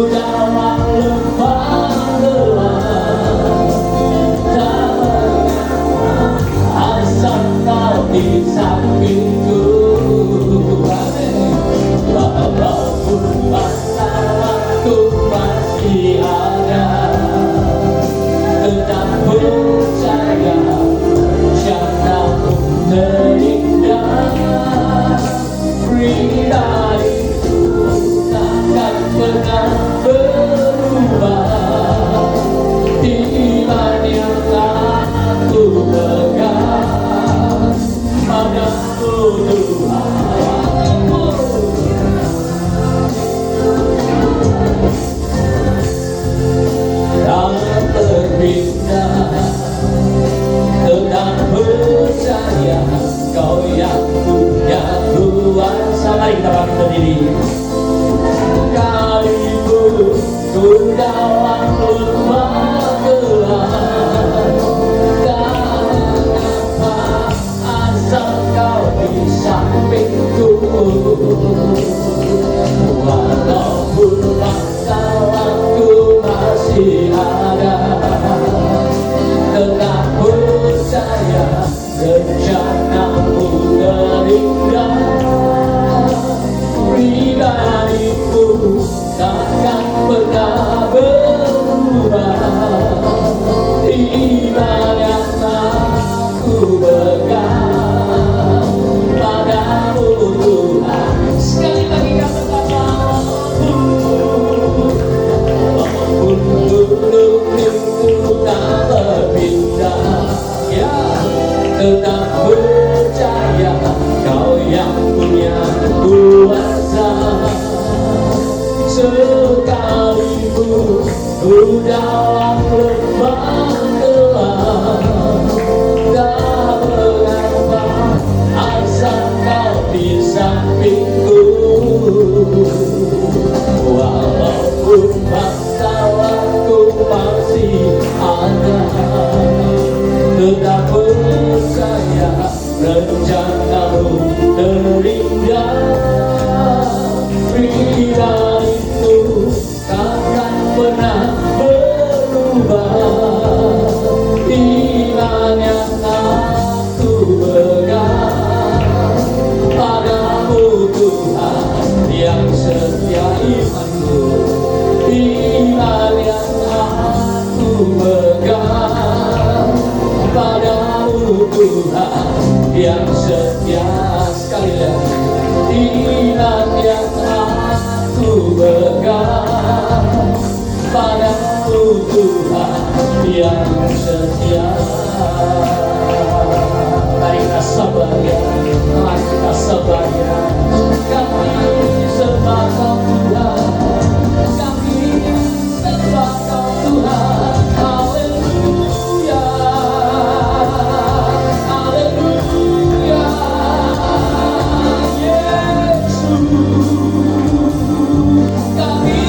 dalam lembah gelap, tak asal kau di sampingku. Walaupun masa waktu masih ada, tetap percaya rencanamu terindah. Pribadiku takkan pernah berubah. Iman yang aku pegang padamu Tuhan. Tak terpindah, tetap percaya Kau yang punya kuasa. Mari kita bangkit berdiri. Sekalipun ku dalam lembah gelap, tak mengapa asal Kau di sampingku. Walaupun masa waktu masih ada, tetap percaya rencanamu terindah. Pribadiku takkan pernah berubah. Iman yang aku pegang padamu Tuhan. Sekali lagi kata padamu, walaupun gunung itu tak berpindah, ya tetap percaya Kau yang punya kuasa. Sekalipun ku dalam lembah gelap, tak mengapa asal Kau di sampingku. Walaupun masa waktu masih ada, tetap percaya rencanamu terindah. Pribadiku takkan pernah berubah. Iman yang aku pegang padamu Tuhan yang setia. Imanku, iman yang aku pegang padamu Tuhan yang setia. Sekali lagi, iman yang aku pegang padamu Tuhan yang setia. Mari kita sabar ya, mari kita sabar ya. Kami sembah Kau Tuhan, kami sembah Kau Tuhan. Haleluya, haleluya, Yesus. Kami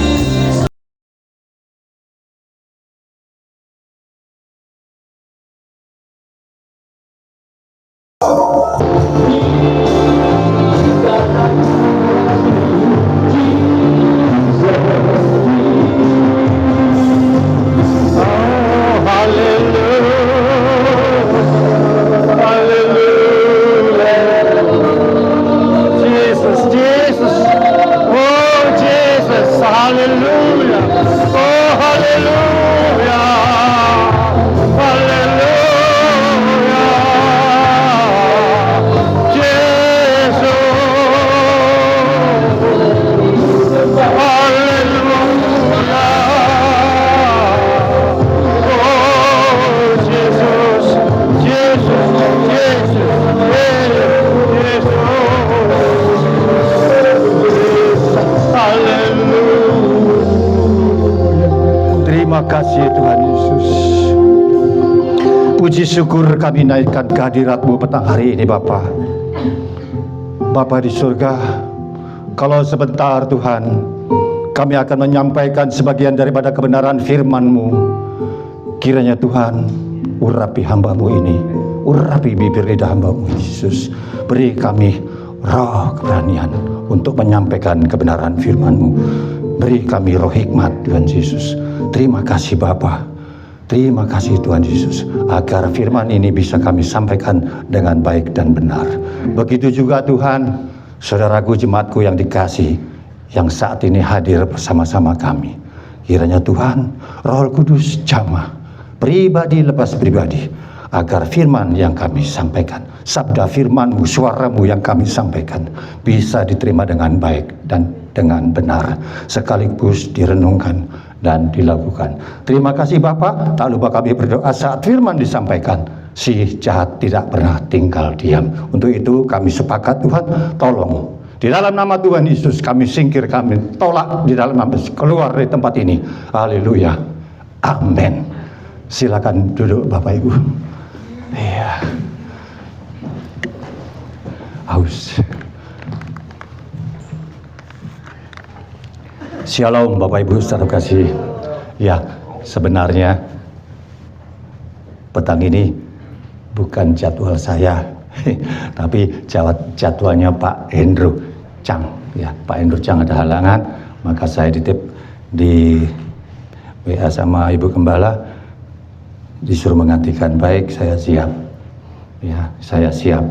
kasih Tuhan Yesus. Puji syukur kami naikkan kehadirat-Mu petang hari ini Bapa. Bapa di surga, kalau sebentar Tuhan kami akan menyampaikan sebagian daripada kebenaran firman-Mu, kiranya Tuhan urapi hamba-Mu ini, urapi bibir lidah hamba-Mu Yesus. Beri kami roh keberanian untuk menyampaikan kebenaran firman-Mu. Beri kami roh hikmat Tuhan Yesus. Terima kasih Bapa. Terima kasih Tuhan Yesus, agar firman ini bisa kami sampaikan dengan baik dan benar. Begitu juga Tuhan, saudaraku jemaatku yang dikasih, yang saat ini hadir bersama-sama kami. Kiranya Tuhan, Roh Kudus jamah, pribadi lepas pribadi, agar firman yang kami sampaikan, sabda firman-Mu, suara-Mu yang kami sampaikan, bisa diterima dengan baik dan dengan benar, sekaligus direnungkan dan dilakukan. Terima kasih Bapa. Tak lupa kami berdoa saat firman disampaikan, si jahat tidak pernah tinggal diam. Untuk itu kami sepakat Tuhan, tolong di dalam nama Tuhan Yesus kami singkir, kami tolak di dalam nama, keluar dari tempat ini. Haleluya. Amin. Silakan duduk Bapak Ibu. Iya. Haus. Shalom Bapak Ibu saudara kasih. Ya, sebenarnya petang ini bukan jadwal saya, tapi jadwalnya Pak Hendro Chang. Ya, Pak Hendro Chang ada halangan, maka saya dititip di WA sama Ibu Gembala, disuruh menggantikan. Baik, saya siap. Ya, saya siap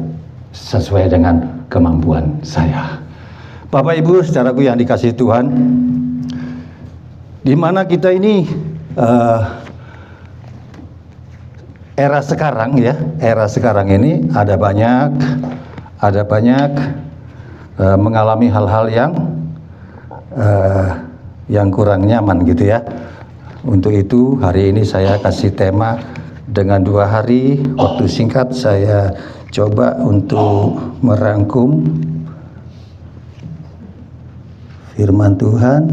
sesuai dengan kemampuan saya. Bapak Ibu saudaraku yang dikasihi Tuhan, di mana kita ini era sekarang ya, era sekarang ini ada banyak mengalami hal-hal yang kurang nyaman gitu ya. Untuk itu hari ini saya kasih tema dengan 2 hari waktu singkat, saya coba untuk merangkum firman Tuhan.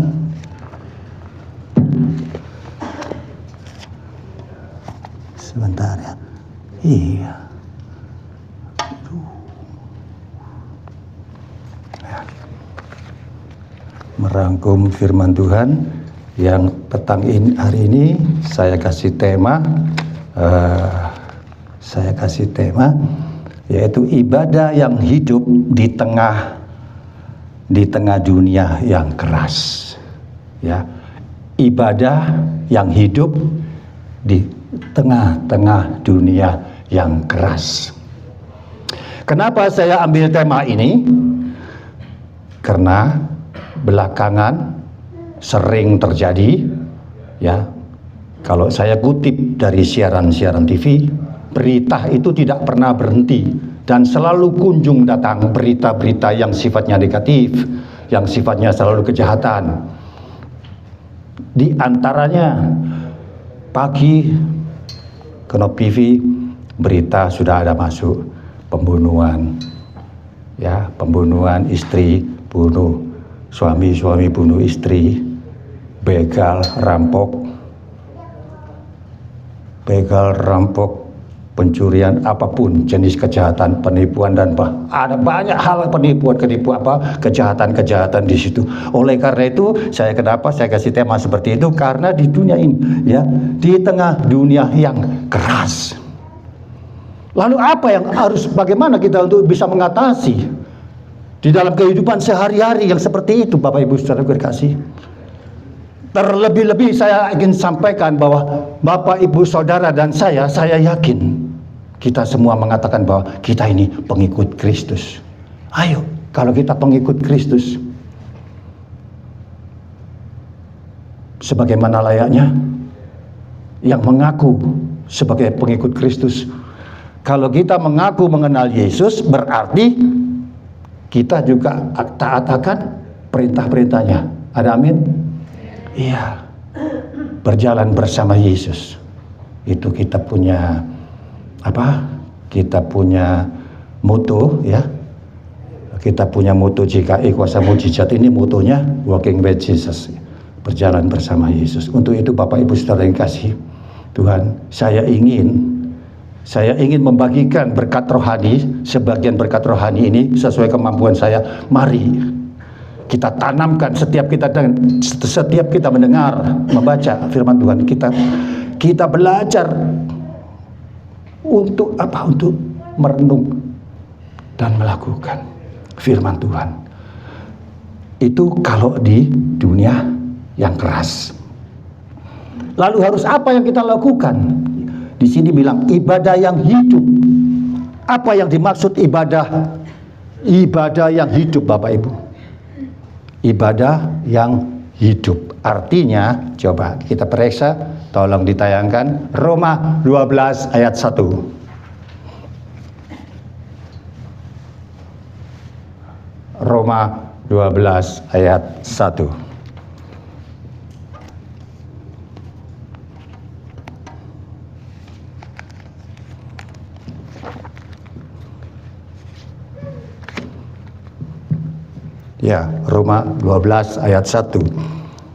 Sebentar ya. Iya. Merangkum firman Tuhan yang petang ini, hari ini saya kasih tema yaitu ibadah yang hidup di tengah dunia yang keras. Ya. Ibadah yang hidup di tengah-tengah dunia yang keras. Kenapa saya ambil tema ini? Karena belakangan sering terjadi, ya, kalau saya kutip dari siaran-siaran TV, berita itu tidak pernah berhenti dan selalu kunjung datang berita-berita yang sifatnya negatif, yang sifatnya selalu kejahatan. Di antaranya pagi Kenop TV berita sudah ada masuk pembunuhan, ya, pembunuhan istri, bunuh suami bunuh istri, begal, rampok, pencurian, apapun jenis kejahatan, penipuan, dan ada banyak hal penipuan, kejahatan di situ. Oleh karena itu, kenapa saya kasih tema seperti itu? Karena di dunia ini, ya, di tengah dunia yang keras. Lalu bagaimana kita untuk bisa mengatasi di dalam kehidupan sehari-hari yang seperti itu, Bapak Ibu saudara berkasih? Terlebih-lebih saya ingin sampaikan bahwa Bapak Ibu saudara dan saya yakin kita semua mengatakan bahwa kita ini pengikut Kristus. Ayo, kalau kita pengikut Kristus, sebagaimana layaknya yang mengaku sebagai pengikut Kristus, kalau kita mengaku mengenal Yesus, berarti kita juga taat akan perintah-perintahnya. Ada amin? Iya, berjalan bersama Yesus. Itu kita punya Kita punya moto, ya. Kita punya moto JKI Kuasa Mujizat, ini motonya Walking with Jesus, berjalan bersama Yesus. Untuk itu Bapak Ibu saudara yang kasih Tuhan, saya ingin membagikan berkat rohani, sebagian berkat rohani ini sesuai kemampuan saya. Mari kita tanamkan setiap kita mendengar, membaca firman Tuhan, kita belajar untuk apa? Untuk merenung dan melakukan firman Tuhan. Itu kalau di dunia yang keras. Lalu harus apa yang kita lakukan? Di sini bilang ibadah yang hidup. Apa yang dimaksud ibadah? Ibadah yang hidup, Bapak Ibu. Ibadah yang hidup. Artinya, coba kita periksa, tolong ditayangkan Roma 12 ayat 1. Roma 12 ayat 1. Ya, Roma 12 ayat 1.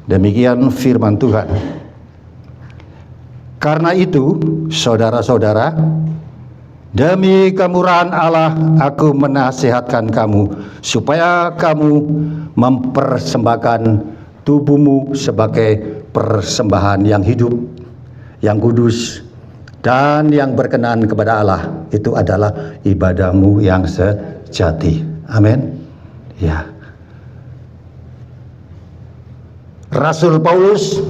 Demikian firman Tuhan. Karena itu, saudara-saudara, demi kemurahan Allah, aku menasihatkan kamu supaya kamu mempersembahkan tubuhmu sebagai persembahan yang hidup, yang kudus, dan yang berkenan kepada Allah. Itu adalah ibadahmu yang sejati. Amin. Ya. Rasul Paulus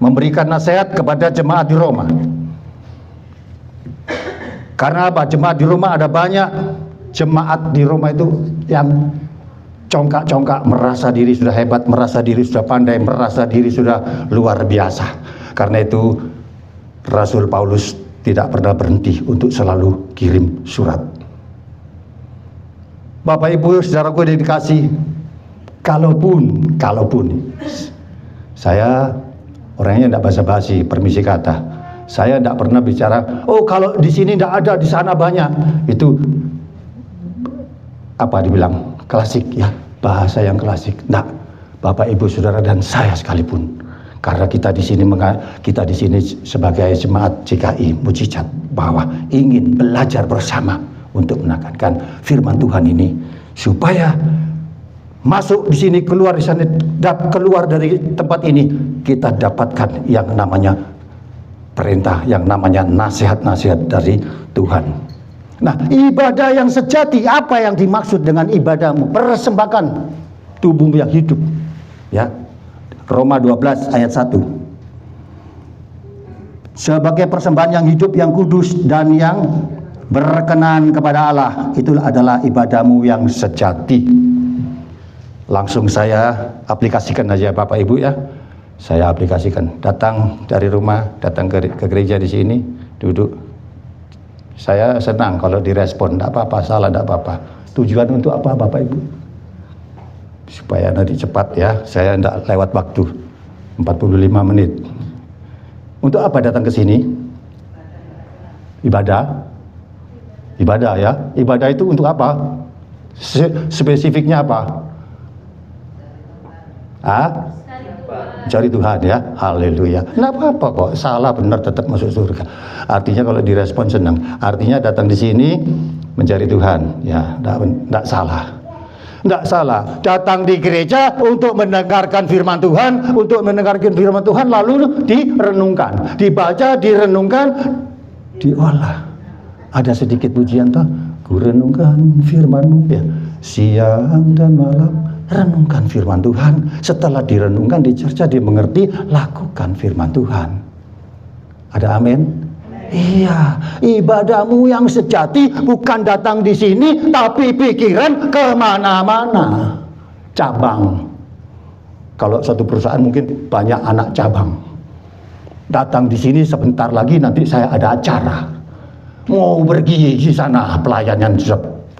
memberikan nasihat kepada jemaat di Roma. Karena apa? Jemaat di Roma ada banyak jemaat di Roma itu yang congkak-congkak, merasa diri sudah hebat, merasa diri sudah pandai, merasa diri sudah luar biasa. Karena itu Rasul Paulus tidak pernah berhenti untuk selalu kirim surat. Bapak Ibu, saudaraku yang dikasihi, kalaupun saya orangnya tidak basa-basi, permisi kata. Saya tidak pernah bicara, oh kalau di sini tidak ada, di sana banyak. Itu apa dibilang klasik ya, bahasa yang klasik. Tidak, Bapak Ibu Saudara dan saya sekalipun. Karena kita di sini sebagai jemaat GKI Mujizat bahwa ingin belajar bersama untuk menekankan firman Tuhan ini supaya masuk di sini, keluar di sana, keluar dari tempat ini, kita dapatkan yang namanya perintah, yang namanya nasihat-nasihat dari Tuhan. Nah, ibadah yang sejati, apa yang dimaksud dengan ibadahmu? Persembahkan tubuhmu yang hidup. Ya. Roma 12 ayat 1. Sebagai persembahan yang hidup, yang kudus, dan yang berkenan kepada Allah. Itulah adalah ibadahmu yang sejati. Langsung saya aplikasikan aja Bapak Ibu ya. Saya aplikasikan. Datang dari rumah, datang ke gereja di sini, duduk. Saya senang kalau direspon, tidak apa-apa, salah tidak apa-apa. Tujuan untuk apa Bapak Ibu? Supaya nanti cepat ya, saya tidak lewat waktu 45 menit. Untuk apa datang ke sini? Ibadah. Ibadah ya. Ibadah itu untuk apa? Spesifiknya apa? Cari Tuhan ya, haleluya. Nggak apa-apa kok, salah benar tetap masuk surga. Artinya kalau direspon senang. Artinya datang di sini mencari Tuhan, ya, nggak salah. Nggak salah. Datang di gereja untuk mendengarkan firman Tuhan, lalu direnungkan, dibaca, direnungkan, diolah. Ada sedikit pujian toh, ku renungkan firman-Mu ya, siang dan malam. Renungkan firman Tuhan. Setelah direnungkan, dicerca, dimengerti, lakukan firman Tuhan. Ada amin? Iya, ibadahmu yang sejati bukan datang di sini, tapi pikiran kemana-mana. Cabang. Kalau satu perusahaan mungkin banyak anak cabang. Datang di sini sebentar lagi nanti saya ada acara. Mau pergi di sana pelayanan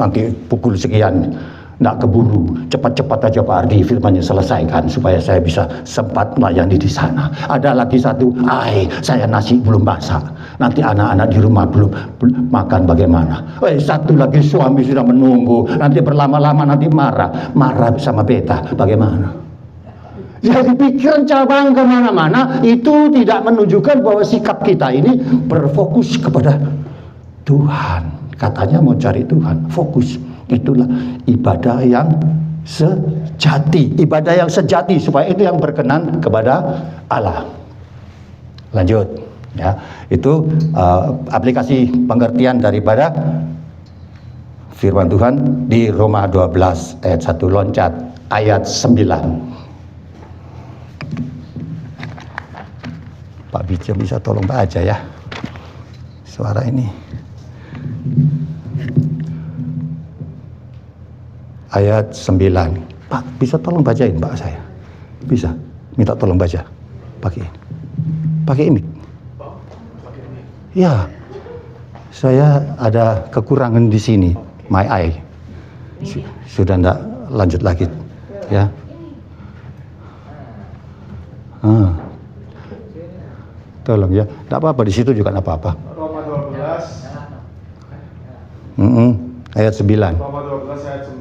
nanti pukul sekian. Nggak keburu, cepat-cepat aja Pak Ardi firmannya selesaikan supaya saya bisa sempat melayani di sana. Ada lagi satu, saya nasi belum masak, nanti anak-anak di rumah belum makan bagaimana. Satu lagi suami sudah menunggu, nanti berlama-lama nanti marah sama beta, bagaimana? Jadi pikiran cabang kemana-mana itu tidak menunjukkan bahwa sikap kita ini berfokus kepada Tuhan. Katanya mau cari Tuhan, fokus. Itulah ibadah yang sejati. Ibadah yang sejati supaya itu yang berkenan kepada Allah. Lanjut ya. Itu aplikasi pengertian daripada firman Tuhan di Roma 12 ayat 1, loncat ayat 9. Bijo bisa tolong baca ya suara ini. Ayat 9. Pak, bisa tolong bacain Pak saya? Bisa? Minta tolong baca. Pakai mic. Ya. Saya ada kekurangan di sini. My eye. Sudah enggak lanjut lagi. Ya. Tolong ya. Enggak apa-apa, di situ juga enggak apa-apa. Roma 12. Ayat 9. Roma 12 ayat 9.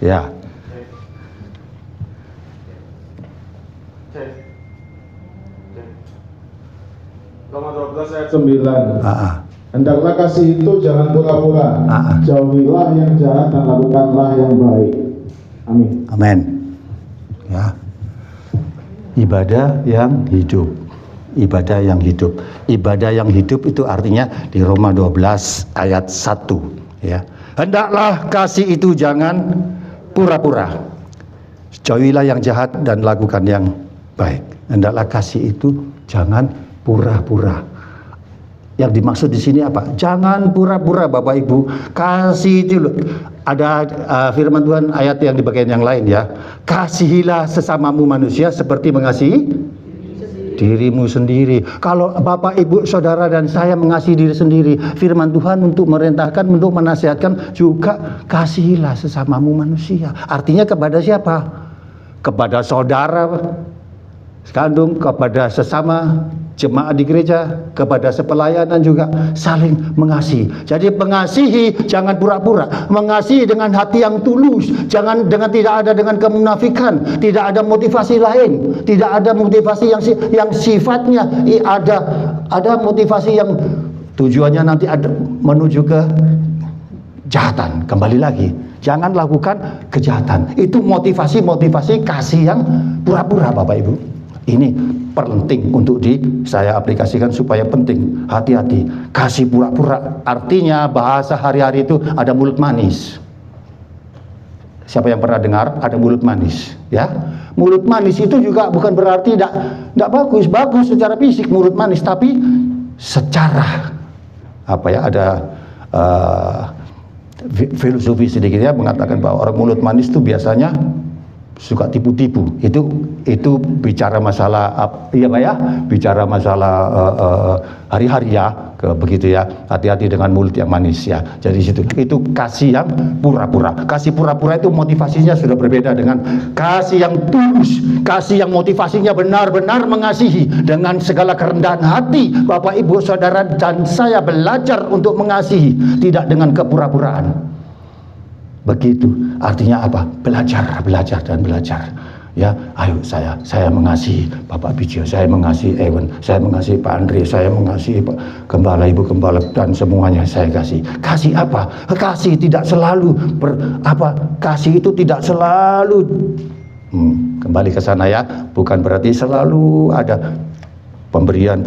Ya. Roma 12 ayat 9. Ah. Hendaklah kasih itu jangan pura-pura. Jauhilah yang jahat dan lakukanlah yang baik. Amin. Amin. Ya. Ibadah yang hidup. Ibadah yang hidup. Ibadah yang hidup itu artinya di Roma 12 ayat 1 ya. Hendaklah kasih itu jangan pura-pura. Jauhilah yang jahat dan lakukan yang baik. Hendaklah kasih itu jangan pura-pura. Yang dimaksud di sini apa? Jangan pura-pura Bapak Ibu. Kasih itu ada firman Tuhan ayat yang di bagian yang lain ya. Kasihilah sesamamu manusia seperti mengasihi dirimu sendiri. Kalau Bapak Ibu Saudara dan saya mengasihi diri sendiri, firman Tuhan untuk merintahkan, untuk menasihatkan juga kasihilah sesamamu manusia. Artinya kepada siapa? Kepada saudara kandung, kepada sesama jemaat di gereja, kepada sepelayanan juga saling mengasihi. Jadi mengasihi jangan pura-pura, mengasihi dengan hati yang tulus, jangan tidak ada dengan kemunafikan, tidak ada motivasi lain, tidak ada motivasi yang sifatnya ada motivasi yang tujuannya nanti ada menuju ke kejahatan. Kembali lagi, jangan lakukan kejahatan. Itu motivasi kasih yang pura-pura Bapak Ibu. Ini penting untuk saya aplikasikan supaya penting. Hati-hati. Kasih pura-pura artinya bahasa hari-hari itu ada mulut manis. Siapa yang pernah dengar ada mulut manis? Ya, mulut manis itu juga bukan berarti tidak bagus secara fisik mulut manis, tapi secara ada filosofi sedikit ya mengatakan bahwa orang mulut manis itu biasanya suka tipu-tipu. Itu bicara masalah bicara masalah hari-hari ya, begitu ya. Hati-hati dengan mulut yang manis ya. Jadi itu kasih yang pura-pura. Kasih pura-pura itu motivasinya sudah berbeda dengan kasih yang tulus, kasih yang motivasinya benar-benar mengasihi dengan segala kerendahan hati. Bapak Ibu Saudara dan saya belajar untuk mengasihi, tidak dengan kepura-puraan. Begitu artinya apa? Belajar dan belajar ya. Ayo saya mengasihi Bapak Bijo, saya mengasihi Ewan, saya mengasihi Pak Andre, saya mengasihi Pak Gembala, Ibu Gembala dan semuanya saya kasih. Kasih apa? Kasih tidak selalu kasih itu tidak selalu kembali ke sana ya, bukan berarti selalu ada pemberian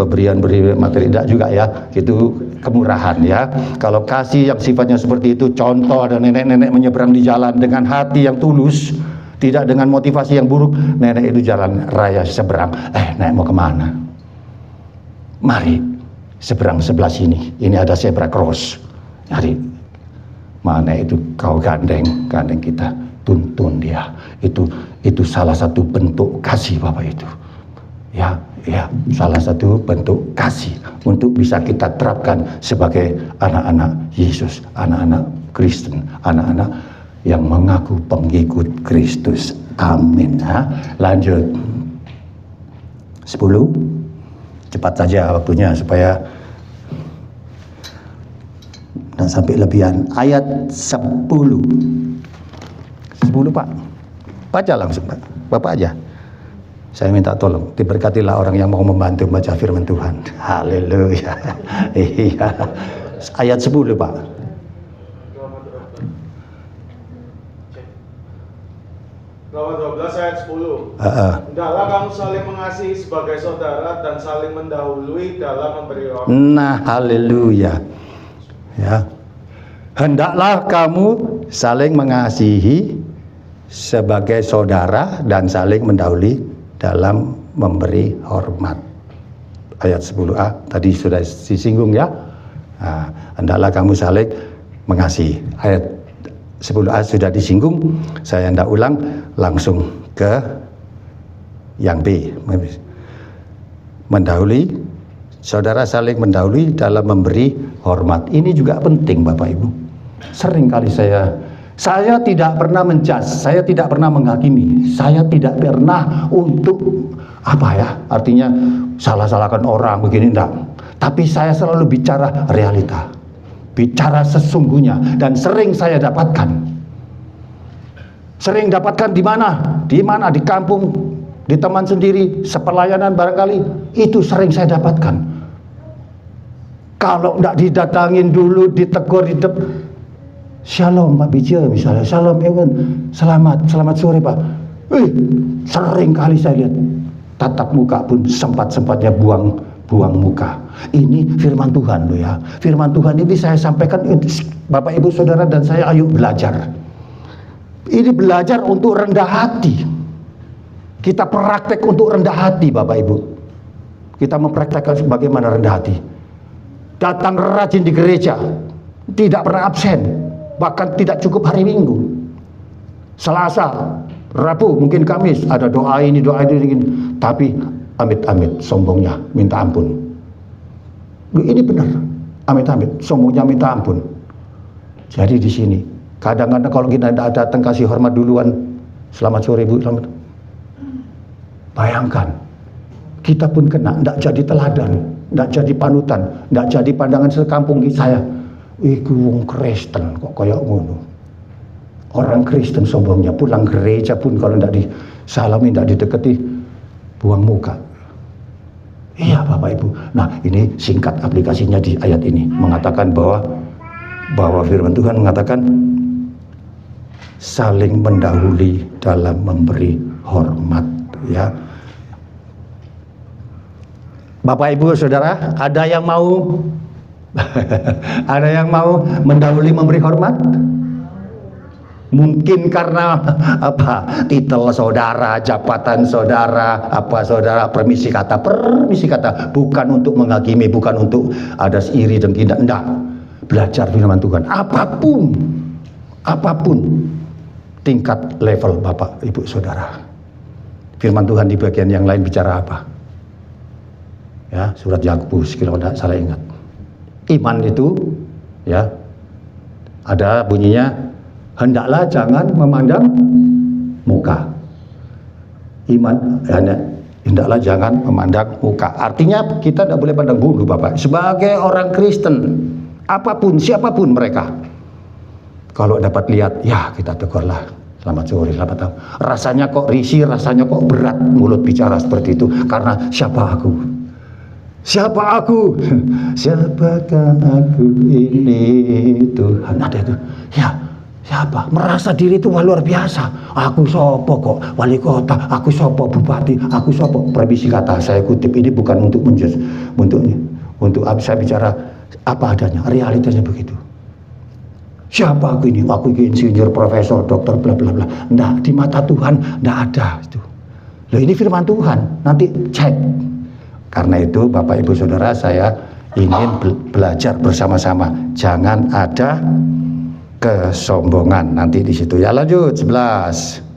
materi, tidak juga ya, itu kemurahan ya. Kalau kasih yang sifatnya seperti itu, contoh ada nenek-nenek menyeberang di jalan dengan hati yang tulus, tidak dengan motivasi yang buruk. Nenek itu jalan raya seberang, nenek mau kemana? Mari seberang sebelah sini, ini ada zebra cross. Mari, mana itu kau gandeng kita, tuntun dia. Itu salah satu bentuk kasih Bapak itu. Ya, salah satu bentuk kasih untuk bisa kita terapkan sebagai anak-anak Yesus, anak-anak Kristen, anak-anak yang mengaku pengikut Kristus. Amin. Lanjut. 10. Cepat saja waktunya supaya dan sampai lebihan. Ayat 10. 10 Pak. Baca langsung Pak. Bapak aja. Saya minta tolong, diberkatilah orang yang mau membantu membaca firman Tuhan. Haleluya. Iya. Ayat 10 Pak. Roma 12 ayat 10. Hendaklah kamu saling mengasihi sebagai saudara dan saling mendahului dalam memberi orang. Nah, haleluya. Ya. Hendaklah kamu saling mengasihi sebagai saudara dan saling mendahului dalam memberi hormat. Ayat 10a tadi sudah disinggung ya. Nah, hendaklah kamu saling mengasihi. Ayat 10a sudah disinggung, saya hendak ulang langsung ke yang B. Mendahului, saudara saling mendahului dalam memberi hormat. Ini juga penting Bapak Ibu. Sering kali saya tidak pernah menjudge, saya tidak pernah menghakimi, saya tidak pernah untuk artinya salah-salahkan orang begini, enggak. Tapi saya selalu bicara realita, bicara sesungguhnya, dan sering saya dapatkan. Sering dapatkan di mana? Di mana? Di kampung, di teman sendiri, sepelayanan barangkali, itu sering saya dapatkan. Kalau enggak didatangin dulu, ditegur di depan, Shalom Pak Bija misalnya, Shalom Ewan, selamat sore Pak. Sering kali saya lihat tatap muka pun sempat-sempatnya buang muka. Ini firman Tuhan loh ya. Firman Tuhan ini saya sampaikan Bapak Ibu Saudara dan saya, ayo belajar. Ini belajar untuk rendah hati. Kita praktek untuk rendah hati Bapak Ibu. Kita mempraktekkan bagaimana rendah hati. Datang rajin di gereja, tidak pernah absen. Bahkan tidak cukup hari Minggu, Selasa, Rabu, mungkin Kamis ada doa ini, tapi amit-amit sombongnya minta ampun. Ini benar, amit-amit sombongnya minta ampun. Jadi di sini kadang-kadang kalau kita tidak datang kasih hormat duluan, selamat sore Bu, selamat. Bayangkan kita pun kena, tidak jadi teladan, tidak jadi panutan, tidak jadi pandangan sekampung saya. Iku wong Kristen kok kayak ngono. Orang Kristen sombongnya, pulang gereja pun kalau tidak disalami, tidak didekati, buang muka. Iya Bapak Ibu. Nah ini singkat aplikasinya di ayat ini, mengatakan bahwa firman Tuhan mengatakan saling mendahului dalam memberi hormat ya. Bapak Ibu Saudara, ada yang mau ada yang mau mendahului memberi hormat? Mungkin karena titel saudara, jabatan saudara, saudara, permisi kata, bukan untuk menghakimi, bukan untuk ada iri dan tidak, enggak. Belajar firman Tuhan, apapun tingkat level Bapak Ibu Saudara. Firman Tuhan di bagian yang lain bicara apa? Ya, surat Yakobus kalau tidak salah ingat. Iman itu ya ada bunyinya, hendaklah jangan memandang muka. Iman hendaklah jangan memandang muka. Artinya kita tidak boleh pandang bulu Bapak. Sebagai orang Kristen, siapapun mereka, kalau dapat lihat, ya kita tegurlah. Selamat sore, selamat tahun. Rasanya kok risih, rasanya kok berat mulut bicara seperti itu. Karena siapa aku? Siapa aku? Siapakah aku ini Tuhan? Ada itu. Ya, siapa? Merasa diri itu luar biasa. Aku sopo kok wali kota, aku sopo bupati, aku sopo. Permisi kata saya kutip ini bukan untuk menjudge, untuk saya bicara apa adanya, realitanya begitu. Siapa aku ini? Aku ini insinyur, profesor, dokter, bla bla bla. Nah, di mata Tuhan tidak ada itu. Loh, ini firman Tuhan. Nanti cek. Karena itu Bapak Ibu Saudara, saya ingin belajar bersama-sama. Jangan ada kesombongan nanti di situ. Ya lanjut 11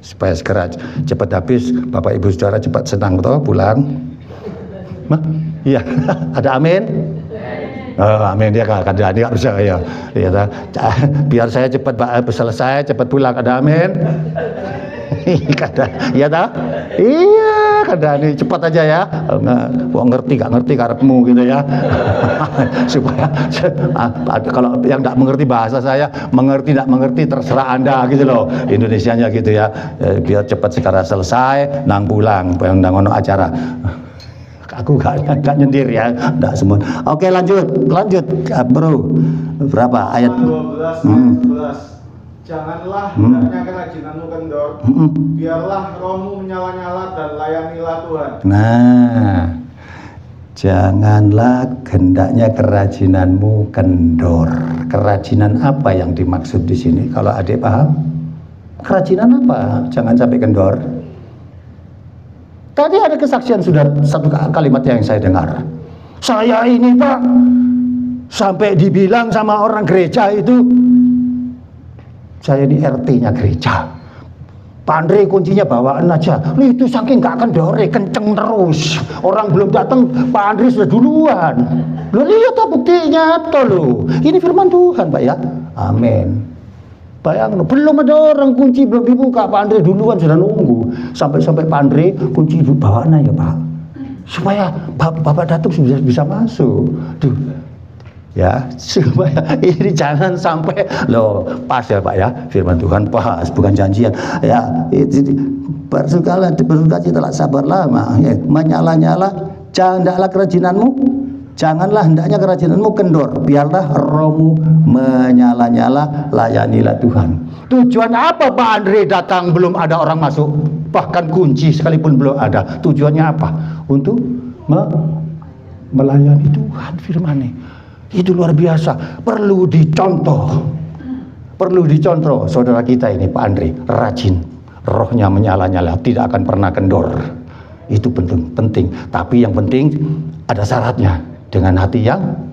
supaya segera cepat habis. Bapak Ibu Saudara cepat senang toh pulang. Iya, ada amin. Amin dia kan dia nggak bisa ya. Biar saya cepat selesai cepat pulang. Ada amin. Iya dah. Iya, kadang cepat aja ya. Kok nggak ngerti karepmu gitu ya. Supaya kalau yang tidak mengerti bahasa saya, tidak mengerti terserah Anda gitu loh. Indonesianya gitu ya. Biar cepat sekarang selesai, nang pulang, nang ono acara. Aku gak nyendir ya, enggak semua. Oke lanjut bro. Berapa ayat? 12. Janganlah hendaknya kerajinanmu kendor, biarlah rohmu menyala-nyala dan layanilah Tuhan. Nah, janganlah hendaknya kerajinanmu kendor. Kerajinan apa yang dimaksud di sini? Kalau adik paham? Kerajinan apa? Jangan sampai kendor. Tadi ada kesaksian sudah satu kalimat yang saya dengar. Saya ini Pak, sampai dibilang sama orang gereja itu, saya ini RT-nya gereja. Pak Andre kuncinya bawaan aja. Itu saking gak kendore, kenceng terus. Orang belum datang, Pak Andre sudah duluan. Loh lihat tuh buktinya tuh loh. Ini firman Tuhan Pak ya. Amin. Bayang, belum ada orang kunci belum dibuka, Pak Andre duluan sudah nunggu. Sampai Pak Andre kunci bawaan aja Pak. Supaya Bapak datang sudah bisa masuk. Duh. Ya, supaya ini jangan sampai loh, pas ya Pak ya, firman Tuhan pas, bukan janjian ya. Bersukacitalah, sabarlah, ya, menyala-nyala, janganlah kerajinanmu, janganlah hendaknya kerajinanmu kendor, biarlah rohmu menyala-nyala, layanilah Tuhan. Tujuan apa Pak Andre datang belum ada orang masuk, bahkan kunci sekalipun belum ada, tujuannya apa? Untuk melayani Tuhan, firman-Nya. Itu luar biasa, perlu dicontoh. Perlu dicontoh saudara kita ini Pak Andre, rajin, rohnya menyala-nyala, tidak akan pernah kendor. Itu penting. Tapi yang penting ada syaratnya, dengan hati yang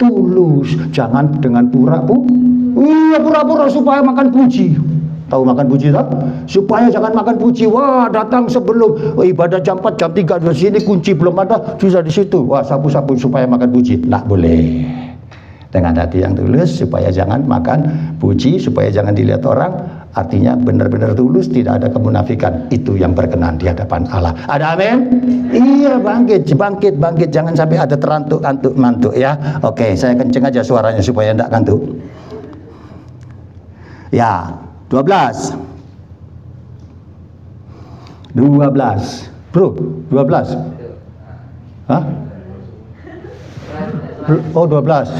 tulus, jangan dengan pura-pura supaya makan puji. Tahu makan puji tak? Supaya jangan makan puji. Wah, datang sebelum ibadah jam 4, jam 3 di sini kunci belum ada, susah di situ. Wah, sapu-sapu supaya makan puji. Nggak boleh. Dengan hati yang tulus supaya jangan makan puji, supaya jangan dilihat orang. Artinya benar-benar tulus, tidak ada kemunafikan. Itu yang berkenan di hadapan Allah. Ada amin? Iya, bangkit. Jangan sampai ada terantuk, mantuk ya. Oke, saya kenceng aja suaranya supaya enggak kantuk. Ya, 12. Bro, 12. Hah? Oh, 12.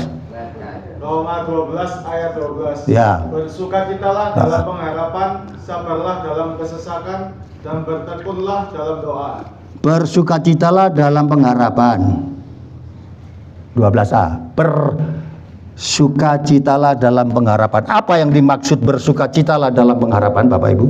Roma 12 ayat 12. Ya. Bersukacitalah dalam pengharapan, sabarlah dalam kesesakan, dan bertekunlah dalam doa. Bersukacitalah dalam pengharapan. 12a. Bersukacitalah dalam pengharapan. Apa yang dimaksud bersukacitalah dalam pengharapan, Bapak Ibu?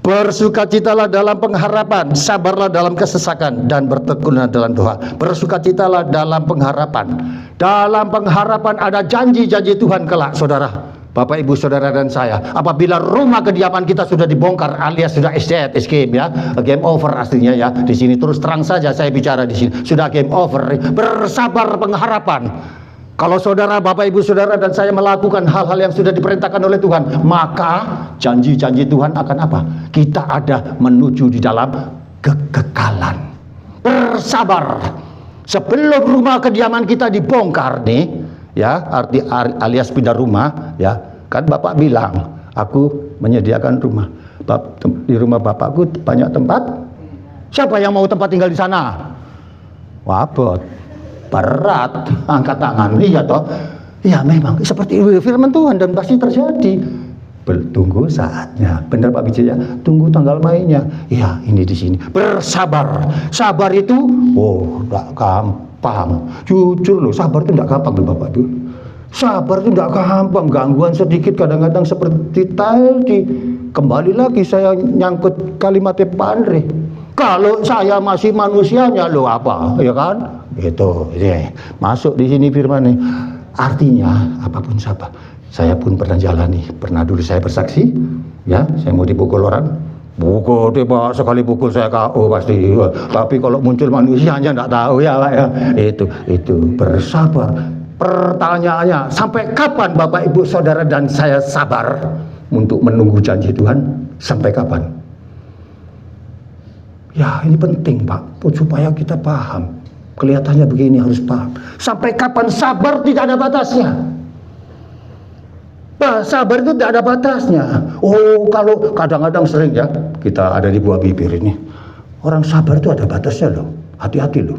Bersukacitalah dalam pengharapan, sabarlah dalam kesesakan, dan bertekunlah dalam doa. Bersukacitalah dalam pengharapan. Dalam pengharapan ada janji-janji Tuhan kelak, saudara. Bapak, Ibu, saudara dan saya. Apabila rumah kediaman kita sudah dibongkar, alias sudah escape ya, game over aslinya ya. Di sini terus terang saja saya bicara di sini. Sudah game over. Bersabar pengharapan. Kalau saudara, Bapak, Ibu, saudara dan saya melakukan hal-hal yang sudah diperintahkan oleh Tuhan, maka janji-janji Tuhan akan apa? Kita ada menuju di dalam kekekalan. Bersabar. Sebelum rumah kediaman kita dibongkar nih, ya, arti alias pindah rumah, ya. Kan Bapak bilang, aku menyediakan rumah. Di rumah Bapakku banyak tempat. Siapa yang mau tempat tinggal di sana? Wabot. Berat, angkat tangan, iya toh. Ya memang seperti firman Tuhan dan pasti terjadi. Tunggu saatnya, benar Pak Bijaya. Tunggu tanggal mainnya. Ya ini di sini. Bersabar. Sabar itu, enggak gampang. Jujur loh, sabar itu enggak gampang loh Bapak Ibu. Sabar itu enggak gampang. Gangguan sedikit kadang-kadang seperti tadi. Kembali lagi saya nyangkut kalimatnya Pak Andre. Kalau saya masih manusianya loh apa, ya kan? Gitu, ya. Masuk di sini firman nih. Artinya apapun sabar. Saya pun pernah jalani. Pernah dulu saya bersaksi, ya, saya mau dipukul orang. Pukul deh Pak, sekali pukul saya KO pasti. Tapi kalau muncul manusianya enggak tahu ya Pak ya. Itu bersabar. Pertanyaannya, sampai kapan Bapak Ibu Saudara dan saya sabar untuk menunggu janji Tuhan? Sampai kapan? Ya ini penting Pak, supaya kita paham. Kelihatannya begini, harus paham. Sampai kapan sabar tidak ada batasnya. Pak, sabar itu tidak ada batasnya. Oh, kalau kadang-kadang sering ya, kita ada di buah bibir ini. Orang sabar itu ada batasnya loh. Hati-hati loh.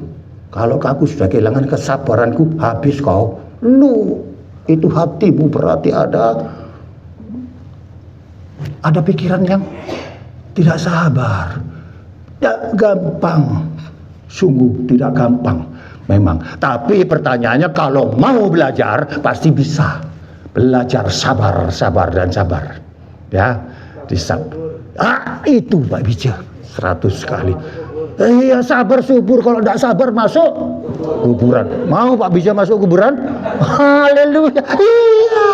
Kalau aku sudah kehilangan kesabaranku, habis kau. Lu, itu hatimu berarti ada pikiran yang tidak sabar. Tidak gampang. Sungguh tidak gampang memang. Tapi pertanyaannya, kalau mau belajar pasti bisa belajar sabar, sabar dan sabar. Ya, itu Pak Bija 100 kali. Iya, sabar subur, kalau tidak sabar masuk kuburan. Mau Pak Bija masuk kuburan? Haleluya. Iya,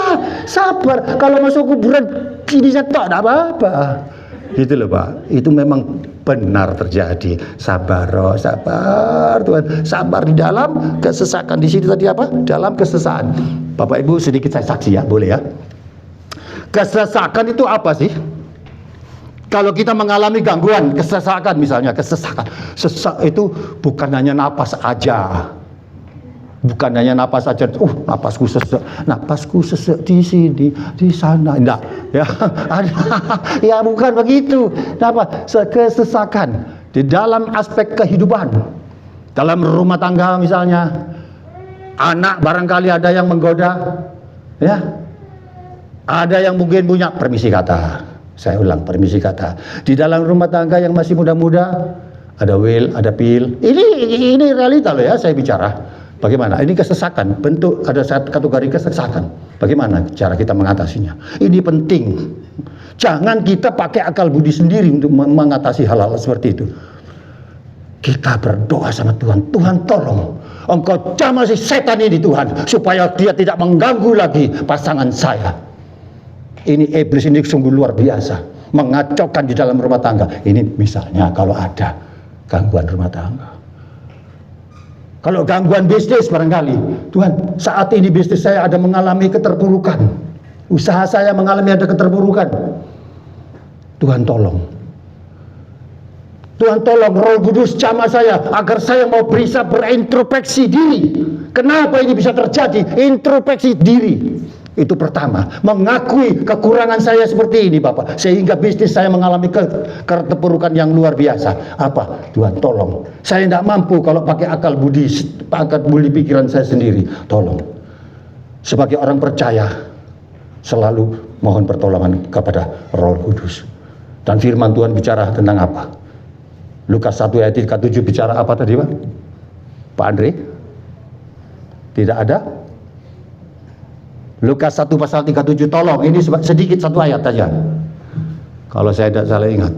sabar. Kalau masuk kuburan ini tak ada apa-apa. Gitu loh Pak. Itu memang benar terjadi. Sabar, sabar Tuhan. Sabar di dalam kesesakan. Di sini tadi apa? Dalam kesesakan. Bapak Ibu sedikit saya saksi ya, boleh ya? Kesesakan itu apa sih? Kalau kita mengalami gangguan, kesesakan misalnya, sesak itu bukan hanya napas aja. Bukan hanya napas aja, napasku sesek di sini, di sana. Enggak, ya. Ya bukan begitu. Apa? Kesesakan di dalam aspek kehidupan. Dalam rumah tangga misalnya, anak barangkali ada yang menggoda, ya. Ada yang mungkin punya permisi kata. Saya ulang, permisi kata. Di dalam rumah tangga yang masih muda-muda, ada will, ada pil. Ini realita loh ya, saya bicara. Bagaimana? Ini kesesakan, bentuk ada satu kategori kesesakan. Bagaimana cara kita mengatasinya? Ini penting. Jangan kita pakai akal budi sendiri untuk mengatasi hal-hal seperti itu. Kita berdoa sama Tuhan. Tuhan tolong, Engkau jamasi setan ini Tuhan, supaya dia tidak mengganggu lagi pasangan saya. Ini iblis ini sungguh luar biasa, mengacaukan di dalam rumah tangga. Ini misalnya kalau ada gangguan rumah tangga. Kalau gangguan bisnis barangkali, Tuhan saat ini bisnis saya ada mengalami keterpurukan. Usaha saya mengalami ada keterpurukan. Tuhan tolong. Tuhan tolong, Roh Kudus jamah saya agar saya mau bisa berintrospeksi diri. Kenapa ini bisa terjadi? Introspeksi diri. Itu pertama, mengakui kekurangan saya seperti ini Bapak, sehingga bisnis saya mengalami keterpurukan yang luar biasa. Apa? Tuhan tolong, saya tidak mampu kalau pakai akal budi pikiran saya sendiri. Tolong, sebagai orang percaya selalu mohon pertolongan kepada Roh Kudus. Dan firman Tuhan bicara tentang apa? Lukas 1 ayat 37 bicara apa tadi Pak? Pak Andre? Tidak ada? Lukas 1 pasal 37, tolong ini sedikit satu ayat saja. Kalau saya tidak salah ingat.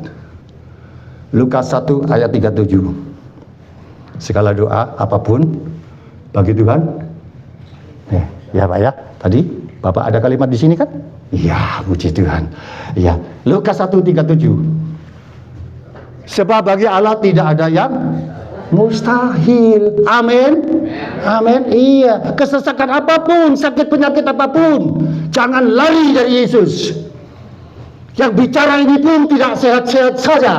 Lukas 1 ayat 37. Segala doa apapun bagi Tuhan. Ya Pak ya, tadi Bapak ada kalimat di sini kan? Iya, puji Tuhan. Iya, Lukas 1:37. Sebab bagi Allah tidak ada yang mustahil. Amin. Amin. Iya, kesesakan apapun, sakit penyakit apapun, jangan lari dari Yesus. Yang bicara ini pun tidak sehat-sehat saja.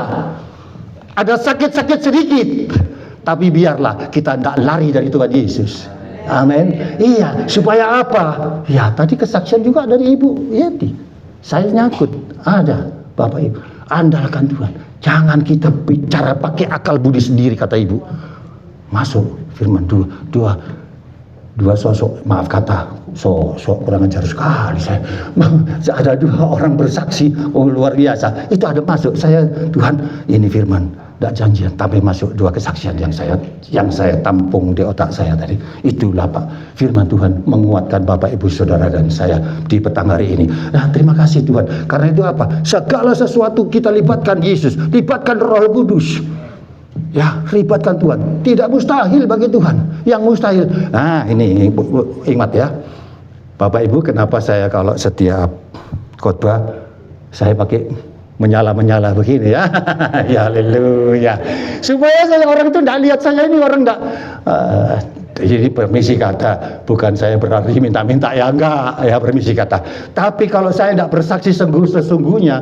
Ada sakit-sakit sedikit, tapi biarlah kita tidak lari dari Tuhan Yesus. Amin. Iya, supaya apa? Ya, tadi kesaksian juga dari Ibu Yeti. Saya nyangkut, ada Bapak Ibu. Andalkan Tuhan. Jangan kita bicara pakai akal budi sendiri, kata Ibu. Masuk firman dua sosok, maaf kata, sosok kurang ajar sekali saya. Ada dua orang bersaksi, oh luar biasa. Itu ada masuk, saya Tuhan ini firman, tidak janjian, tapi masuk dua kesaksian yang saya tampung di otak saya tadi. Itulah Pak, firman Tuhan menguatkan Bapak Ibu Saudara dan saya di petang hari ini. Nah terima kasih Tuhan, karena itu apa? Segala sesuatu kita libatkan Yesus, libatkan Roh Kudus. Ya, libatkan Tuhan. Tidak mustahil bagi Tuhan. Yang mustahil. Nah, ini ingat ya. Bapak Ibu, kenapa saya kalau setiap khotbah saya pakai menyala-menyala begini ya. Ya haleluya. Supaya orang itu tidak lihat saya ini orang tidak ini permisi kata, bukan saya berarti minta-minta ya, enggak ya, permisi kata. Tapi kalau saya tidak bersaksi sesungguhnya,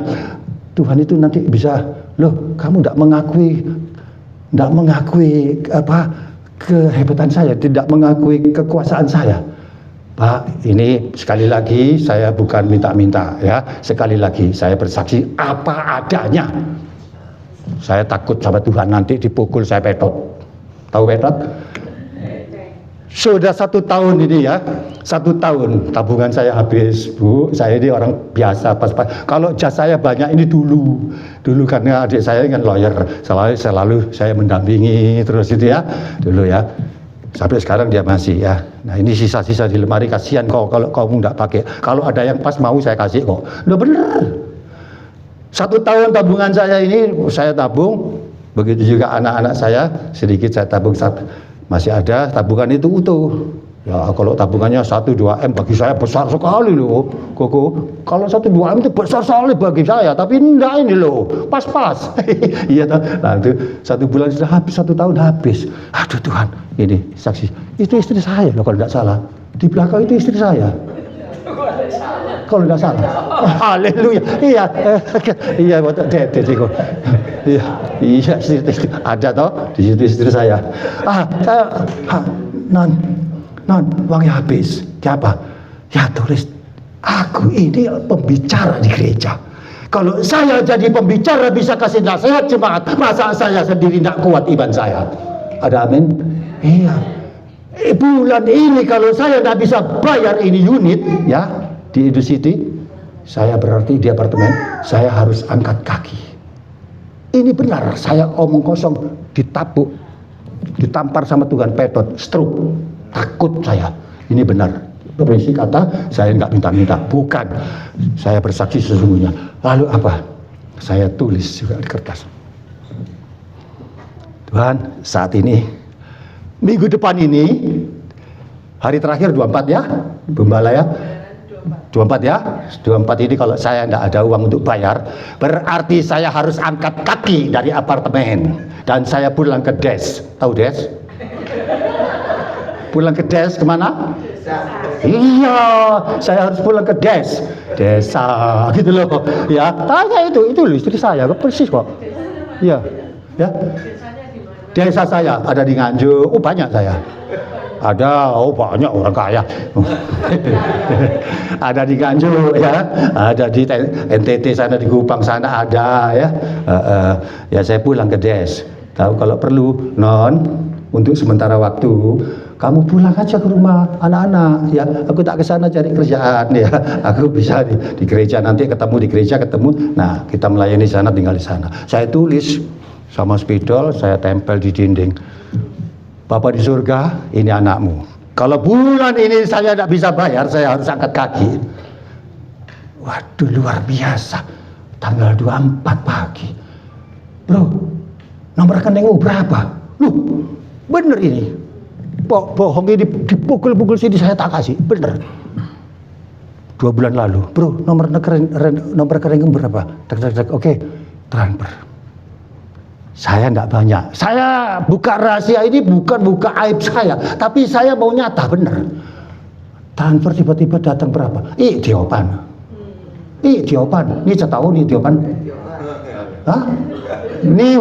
Tuhan itu nanti bisa, loh kamu tidak mengakui apa kehebatan saya, tidak mengakui kekuasaan saya. Pak, ini sekali lagi saya bukan minta-minta ya, sekali lagi saya bersaksi apa adanya. Saya takut sama Tuhan nanti dipukul saya petot. Tahu petot? Sudah 1 tahun ini ya, 1 tahun tabungan saya habis Bu. Saya ini orang biasa pas-pas. Kalau jas saya banyak ini dulu karena adik saya kan lawyer, selalu saya mendampingi terus itu ya dulu ya. Sampai sekarang dia masih ya. Nah ini sisa-sisa di lemari, kasihan kau kalau kamu nggak pakai. Kalau ada yang pas mau saya kasih kok. Udah bener. 1 tahun tabungan saya ini saya tabung. Begitu juga anak-anak saya sedikit saya tabung, masih ada tabungan itu utuh. Ya kalau tabungannya 1-2 M bagi saya besar sekali loh, Koko. Kalau 1-2 M itu besar sekali bagi saya, tapi enggak ini loh, pas-pas. Iya toh. Nah itu 1 bulan sudah habis, 1 tahun habis. Aduh Tuhan, ini saksi. Itu istri saya loh kalau tidak salah. Di belakang itu istri saya. Kalau tidak salah. Haleluya. Iya. Iya betul. Iya. Iya istri. Ada toh di situ istri saya. Non, uangnya habis. Siapa? Ya tulis, aku ini pembicara di gereja. Kalau saya jadi pembicara bisa kasih nasihat jemaat, masa saya sendiri tidak kuat iman saya? Ada amin? Iya. Bulan ini kalau saya tidak bisa bayar ini unit, ya di Edu City, saya berarti di apartemen, saya harus angkat kaki. Ini benar, saya omong kosong, ditabuk, ditampar sama Tuhan, petot, stroke. Takut saya, ini benar. Berisi kata, saya nggak minta-minta, bukan. Saya bersaksi sesungguhnya. Lalu apa? Saya tulis juga di kertas. Tuhan, saat ini, minggu depan ini, hari terakhir 24 ya, Gembala ya. 24 ya, 24 ini kalau saya tidak ada uang untuk bayar, berarti saya harus angkat kaki dari apartemen dan saya pulang ke Des. Tahu Des? Pulang ke Des kemana? Desa. Iya, saya harus pulang ke desa gitu loh. Ya, tanya itu loh istri saya, persis kok. Iya, ya. Desa saya ada di Nganjuk, banyak saya. Ada, banyak orang kaya. Ada di Nganjuk ya, ada di NTT sana, di Kupang sana ada ya. Ya saya pulang ke Des. Tahu kalau perlu, Non, untuk sementara waktu kamu pulang aja ke rumah anak-anak ya, aku tak ke sana cari kerjaan ya, aku bisa di gereja, nanti ketemu di gereja, nah kita melayani sana, tinggal di sana. Saya tulis sama spidol, saya tempel di dinding, Bapak di surga, ini anakmu, kalau bulan ini saya tidak bisa bayar, saya harus angkat kaki. Waduh luar biasa, tanggal 24 pagi, bro, nomor rekeningmu berapa? Loh bener ini, bohong ini dipukul-pukul sini saya tak kasih, bener. 2 bulan lalu, bro, nomor rekening berapa? Oke, transfer. Saya enggak banyak. Saya buka rahasia ini bukan buka aib saya, tapi saya mau nyata, bener. Transfer tiba-tiba datang berapa? Diopan. Ini saya tahu nih diopan. Hah? Ini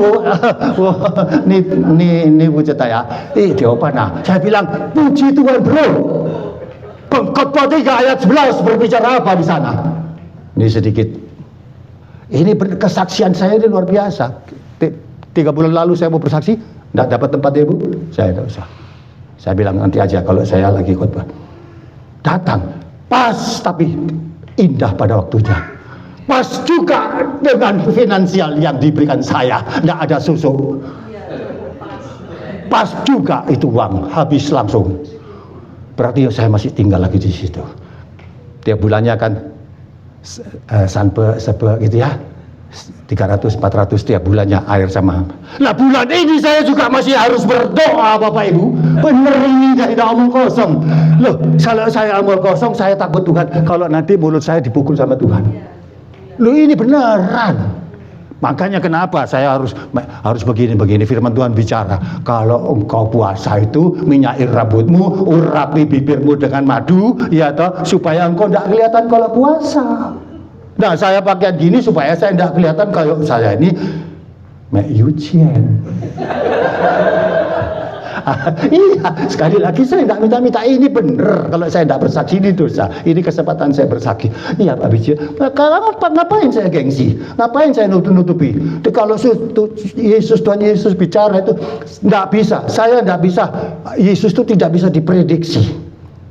wujud saya. Diopan. Nah, saya bilang, puji Tuhan bro. Khotbah 3 ayat 11 berbicara apa di sana? Ini sedikit. Ini kesaksian saya ini luar biasa. 3 bulan lalu saya mau bersaksi, tidak dapat tempat ya Bu. Saya tidak usah. Saya bilang nanti aja kalau saya lagi khotbah. Datang, pas tapi indah pada waktunya. Pas juga dengan finansial yang diberikan saya, tidak ada susu. Pas juga itu uang, habis langsung. Berarti saya masih tinggal lagi di situ. Tiap bulannya kan sampai gitu ya, 300-400 tiap bulannya air sama. Nah bulan ini saya juga masih harus berdoa Bapak Ibu. Bener ini tidak omong kosong. Loh, kalau saya omong kosong saya takut Tuhan. Kalau nanti mulut saya dipukul sama Tuhan. Loh ini beneran. Makanya kenapa saya harus begini firman Tuhan bicara, kalau engkau puasa itu minyaki rambutmu, urapi bibirmu dengan madu ya toh, supaya engkau tidak kelihatan kalau puasa. Nah saya pakai gini supaya saya tidak kelihatan kalau saya ini Mek Yucien. Iya, sekali lagi saya tidak minta-minta, ini benar. Kalau saya tidak bersaksi ini dosa. Ini kesempatan saya bersaksi. Iya Pak Biji. Kalau ngapain saya gengsi? Ngapain saya nutupi? Kalau Tuhan Yesus bicara itu tidak bisa. Saya tidak bisa. Yesus itu tidak bisa diprediksi.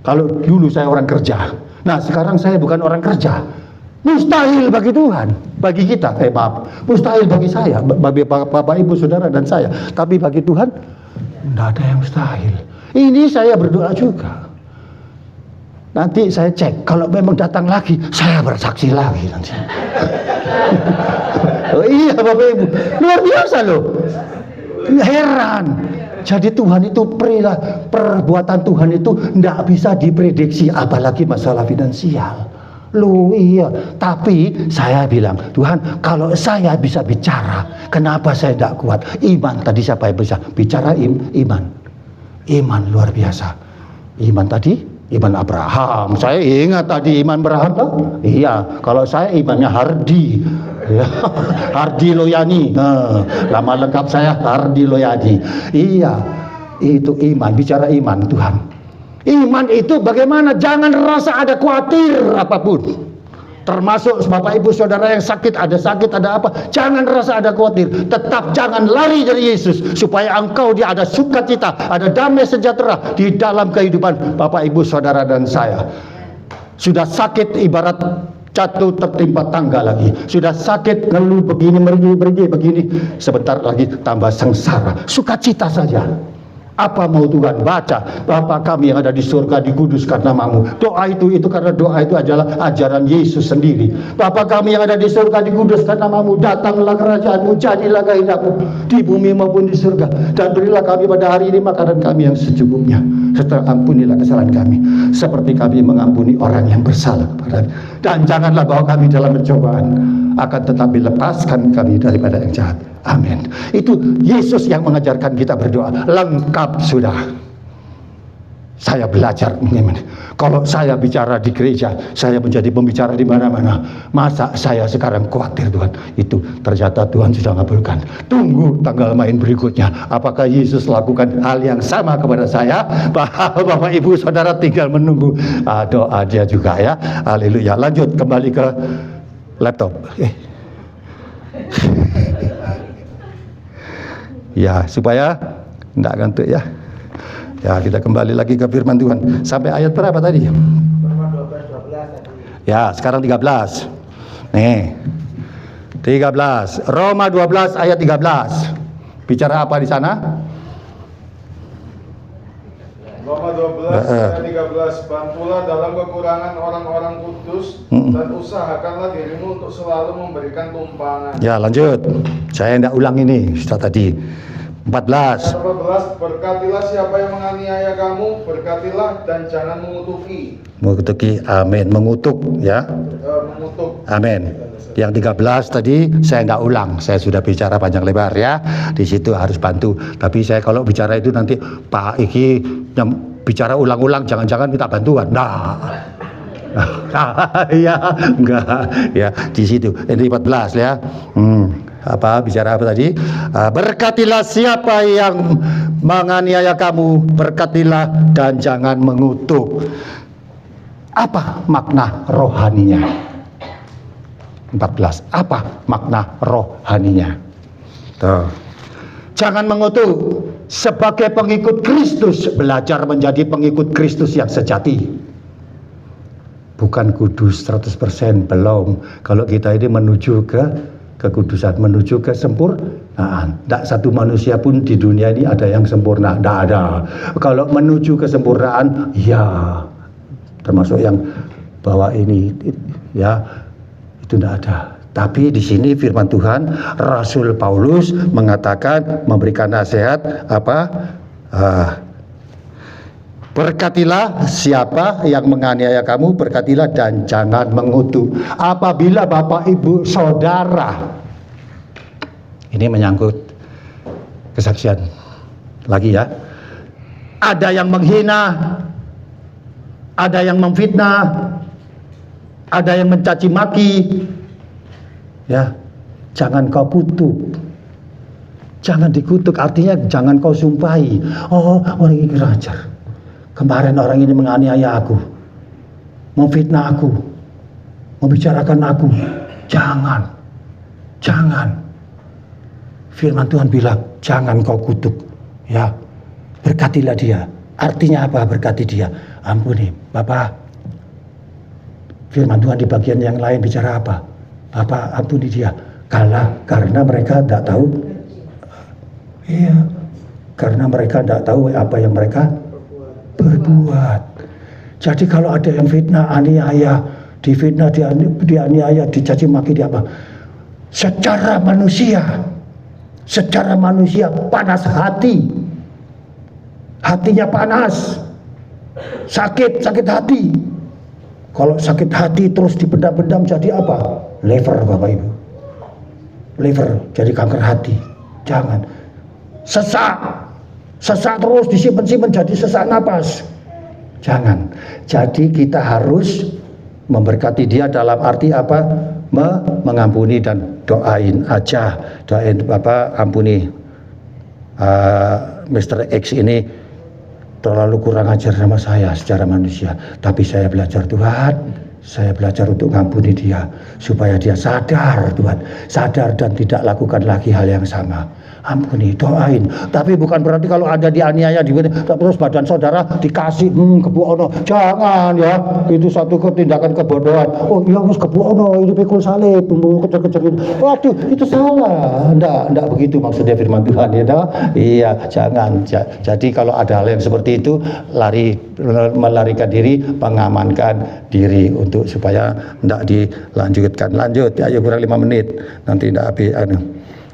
Kalau dulu saya orang kerja. Nah sekarang saya bukan orang kerja. Mustahil bagi Tuhan, bagi kita. Maaf, mustahil bagi saya, bagi Bapak Ibu Saudara dan saya. Tapi bagi Tuhan tidak ada yang mustahil. Ini saya berdoa juga. Nanti saya cek, kalau memang datang lagi, saya bersaksi lagi nanti. Oh iya Bapak Ibu, luar biasa loh. Heran. Jadi Tuhan itu perbuatan Tuhan itu tidak bisa diprediksi, apalagi masalah finansial. Loh iya, tapi saya bilang, Tuhan kalau saya bisa bicara, kenapa saya tidak kuat? Iman tadi siapa yang bisa bicara? Iman. Iman luar biasa. Iman tadi, iman Abraham. Saya ingat tadi iman Abraham toh? Iya, kalau saya imannya Hardi. Ya, Hardi Loyani. Nama lengkap saya Hardi Loyani. Iya, itu iman, bicara iman Tuhan. Iman itu bagaimana? Jangan rasa ada khawatir apapun. Termasuk Bapak Ibu Saudara yang sakit, ada apa, jangan rasa ada khawatir. Tetap jangan lari dari Yesus, supaya engkau dia ada sukacita, ada damai sejahtera di dalam kehidupan Bapak Ibu Saudara dan saya. Sudah sakit ibarat jatuh tertimpa tangga lagi. Sudah sakit ngeluh begini begini. Sebentar lagi tambah sengsara. Sukacita saja. Apa mau Tuhan? Baca, Bapa kami yang ada di surga, dikuduskan namamu. Doa itu karena doa itu adalah ajaran Yesus sendiri. Bapa kami yang ada di surga, dikuduskan namamu. Datanglah kerajaanmu, jadilah kehendakmu di bumi maupun di surga. Dan berilah kami pada hari ini makanan kami yang secukupnya. Serta ampunilah kesalahan kami, seperti kami mengampuni orang yang bersalah kepada kami. Dan janganlah bawa kami dalam pencobaan, akan tetapi lepaskan kami daripada yang jahat. Amin. Itu Yesus yang mengajarkan kita berdoa. Lengkap sudah. Saya belajar mengenai. Kalau saya bicara di gereja, saya menjadi pembicara di mana-mana. Masa saya sekarang khawatir Tuhan? Itu ternyata Tuhan sudah mengabulkan. Tunggu tanggal main berikutnya. Apakah Yesus lakukan hal yang sama kepada saya? Bapak Ibu Saudara tinggal menunggu doa dia juga ya. Haleluya. Lanjut kembali ke laptop. Ya, supaya tidak ngantuk ya. Ya, kita kembali lagi ke firman Tuhan. Sampai ayat berapa tadi? Ya, sekarang 13. Nih. 13. Roma 12 ayat 13. Bicara apa di sana? Roma 12 ayat 13. Bantulah dalam kekurangan orang-orang kudus dan usahakanlah dirimu untuk selalu memberikan tumpangan. Ya, lanjut. Saya tidak ulang ini, sudah tadi. 14. 14. Berkatilah siapa yang menganiaya kamu, berkatilah dan jangan mengutuki. Mengutuki, amin. Mengutuk, ya. Mengutuk. Amin. Yang 13 tadi saya tidak ulang, saya sudah bicara panjang lebar ya. Di situ harus bantu. Tapi saya kalau bicara itu nanti Pak Iki bicara ulang-ulang, jangan-jangan minta bantuan. Nah. Ya, enggak. Ya, di situ. Ini 14 ya. Bicara apa tadi? Berkatilah siapa yang menganiaya kamu, berkatilah dan jangan mengutuk. Apa makna rohaninya? 14. Apa makna rohaninya? Tuh. Jangan mengutuk. Sebagai pengikut Kristus, belajar menjadi pengikut Kristus yang sejati. Bukan kudus 100%, belum. Kalau kita ini menuju ke kekudusan, menuju kesempurnaan. Tidak satu manusia pun di dunia ini ada yang sempurna, tidak ada. Kalau menuju kesempurnaan, ya, termasuk yang bawa ini, ya, itu tidak ada. Tapi di sini firman Tuhan, Rasul Paulus mengatakan, memberikan nasihat apa? Berkatilah siapa yang menganiaya kamu, berkatilah dan jangan mengutuk. Apabila Bapak Ibu Saudara, ini menyangkut kesaksian lagi ya, ada yang menghina, ada yang memfitnah, ada yang mencaci maki, ya, jangan kau kutuk. Jangan dikutuk, artinya jangan kau sumpahi. Oh, orang ini ajar. Kemarin orang ini menganiaya aku, memfitnah aku, membicarakan aku. Jangan. Firman Tuhan bilang, jangan kau kutuk. Ya, berkatilah dia. Artinya apa berkati dia? Ampuni, Bapak. Firman Tuhan di bagian yang lain bicara apa? Bapak ampuni dia. Karena mereka tidak tahu. Iya, karena mereka tidak tahu apa yang mereka berbuat. Jadi kalau ada yang fitnah, aniaya, difitnah, dianiaya, dicaci maki, dia apa? Secara manusia panas hati, hatinya panas, sakit hati. Kalau sakit hati terus dipendam-pendam jadi apa? Liver, Bapak Ibu. Liver jadi kanker hati. Jangan. Sesak terus disimpan-simpan jadi sesak napas. Jangan. Jadi kita harus memberkati dia dalam arti apa? Mengampuni dan doain aja. Doain Bapak, ampuni Mr. X ini terlalu kurang ajar sama saya secara manusia. Tapi saya belajar Tuhan. Saya belajar untuk ngampuni dia supaya dia sadar, Tuhan, sadar dan tidak lakukan lagi hal yang sama. Ampuni, doain. Tapi bukan berarti kalau ada dianiaya terus badan saudara dikasih kebuono. Jangan ya, itu satu tindakan kebodohan. Oh iya harus kebuono, itu pikul salib, kejar-kejarin. Waduh, itu salah. Enggak begitu maksudnya firman Tuhan ya. Iya, jangan. Jadi kalau ada hal yang seperti itu, melarikan diri, mengamankan diri untuk supaya enggak dilanjutkan. Lanjut, ayo kurang 5 menit. Nanti enggak habis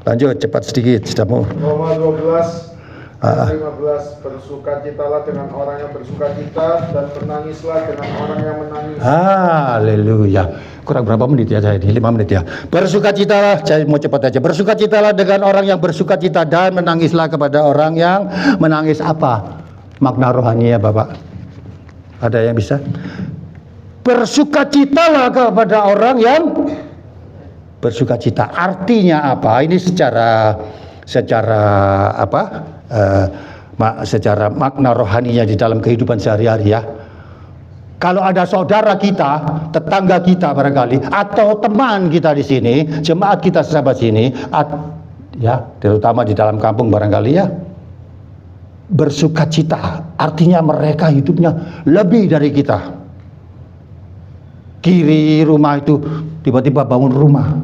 Lanjut cepat sedikit, sudah mau. Roma 12 15, bersukacitalah dengan orang yang bersukacita dan menangislah dengan orang yang menangis. Haleluya. Kurang berapa menit ya saya ini? 5 menit ya. Bersukacitalah, saya mau cepat aja. Bersukacitalah dengan orang yang bersukacita dan menangislah kepada orang yang menangis. Apa makna rohani ya Bapak? Ada yang bisa? Bersukacitalah kepada orang yang bersukacita. Artinya apa? Ini secara apa? Secara makna rohaninya di dalam kehidupan sehari-hari ya. Kalau ada saudara kita, tetangga kita barangkali, atau teman kita di sini, jemaat kita sahabat sini, ya, terutama di dalam kampung barangkali ya, bersukacita. Artinya mereka hidupnya lebih dari kita. Kiri rumah itu tiba-tiba bangun rumah,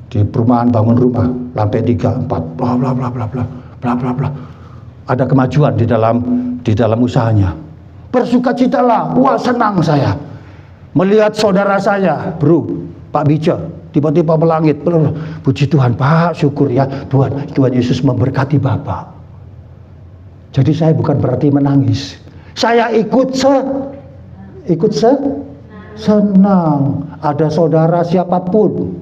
di perumahan bangun rumah lantai 3, 4, bla bla bla bla bla bla bla bla. Ada kemajuan di dalam usahanya. Bersukacitalah, wah senang saya melihat saudara saya, bro, Pak Bija, tiba-tiba melangit. Puji Tuhan, Pak, syukur ya Tuhan Yesus memberkati Bapak. Jadi saya bukan berarti menangis, saya ikut senang. Ada saudara siapapun,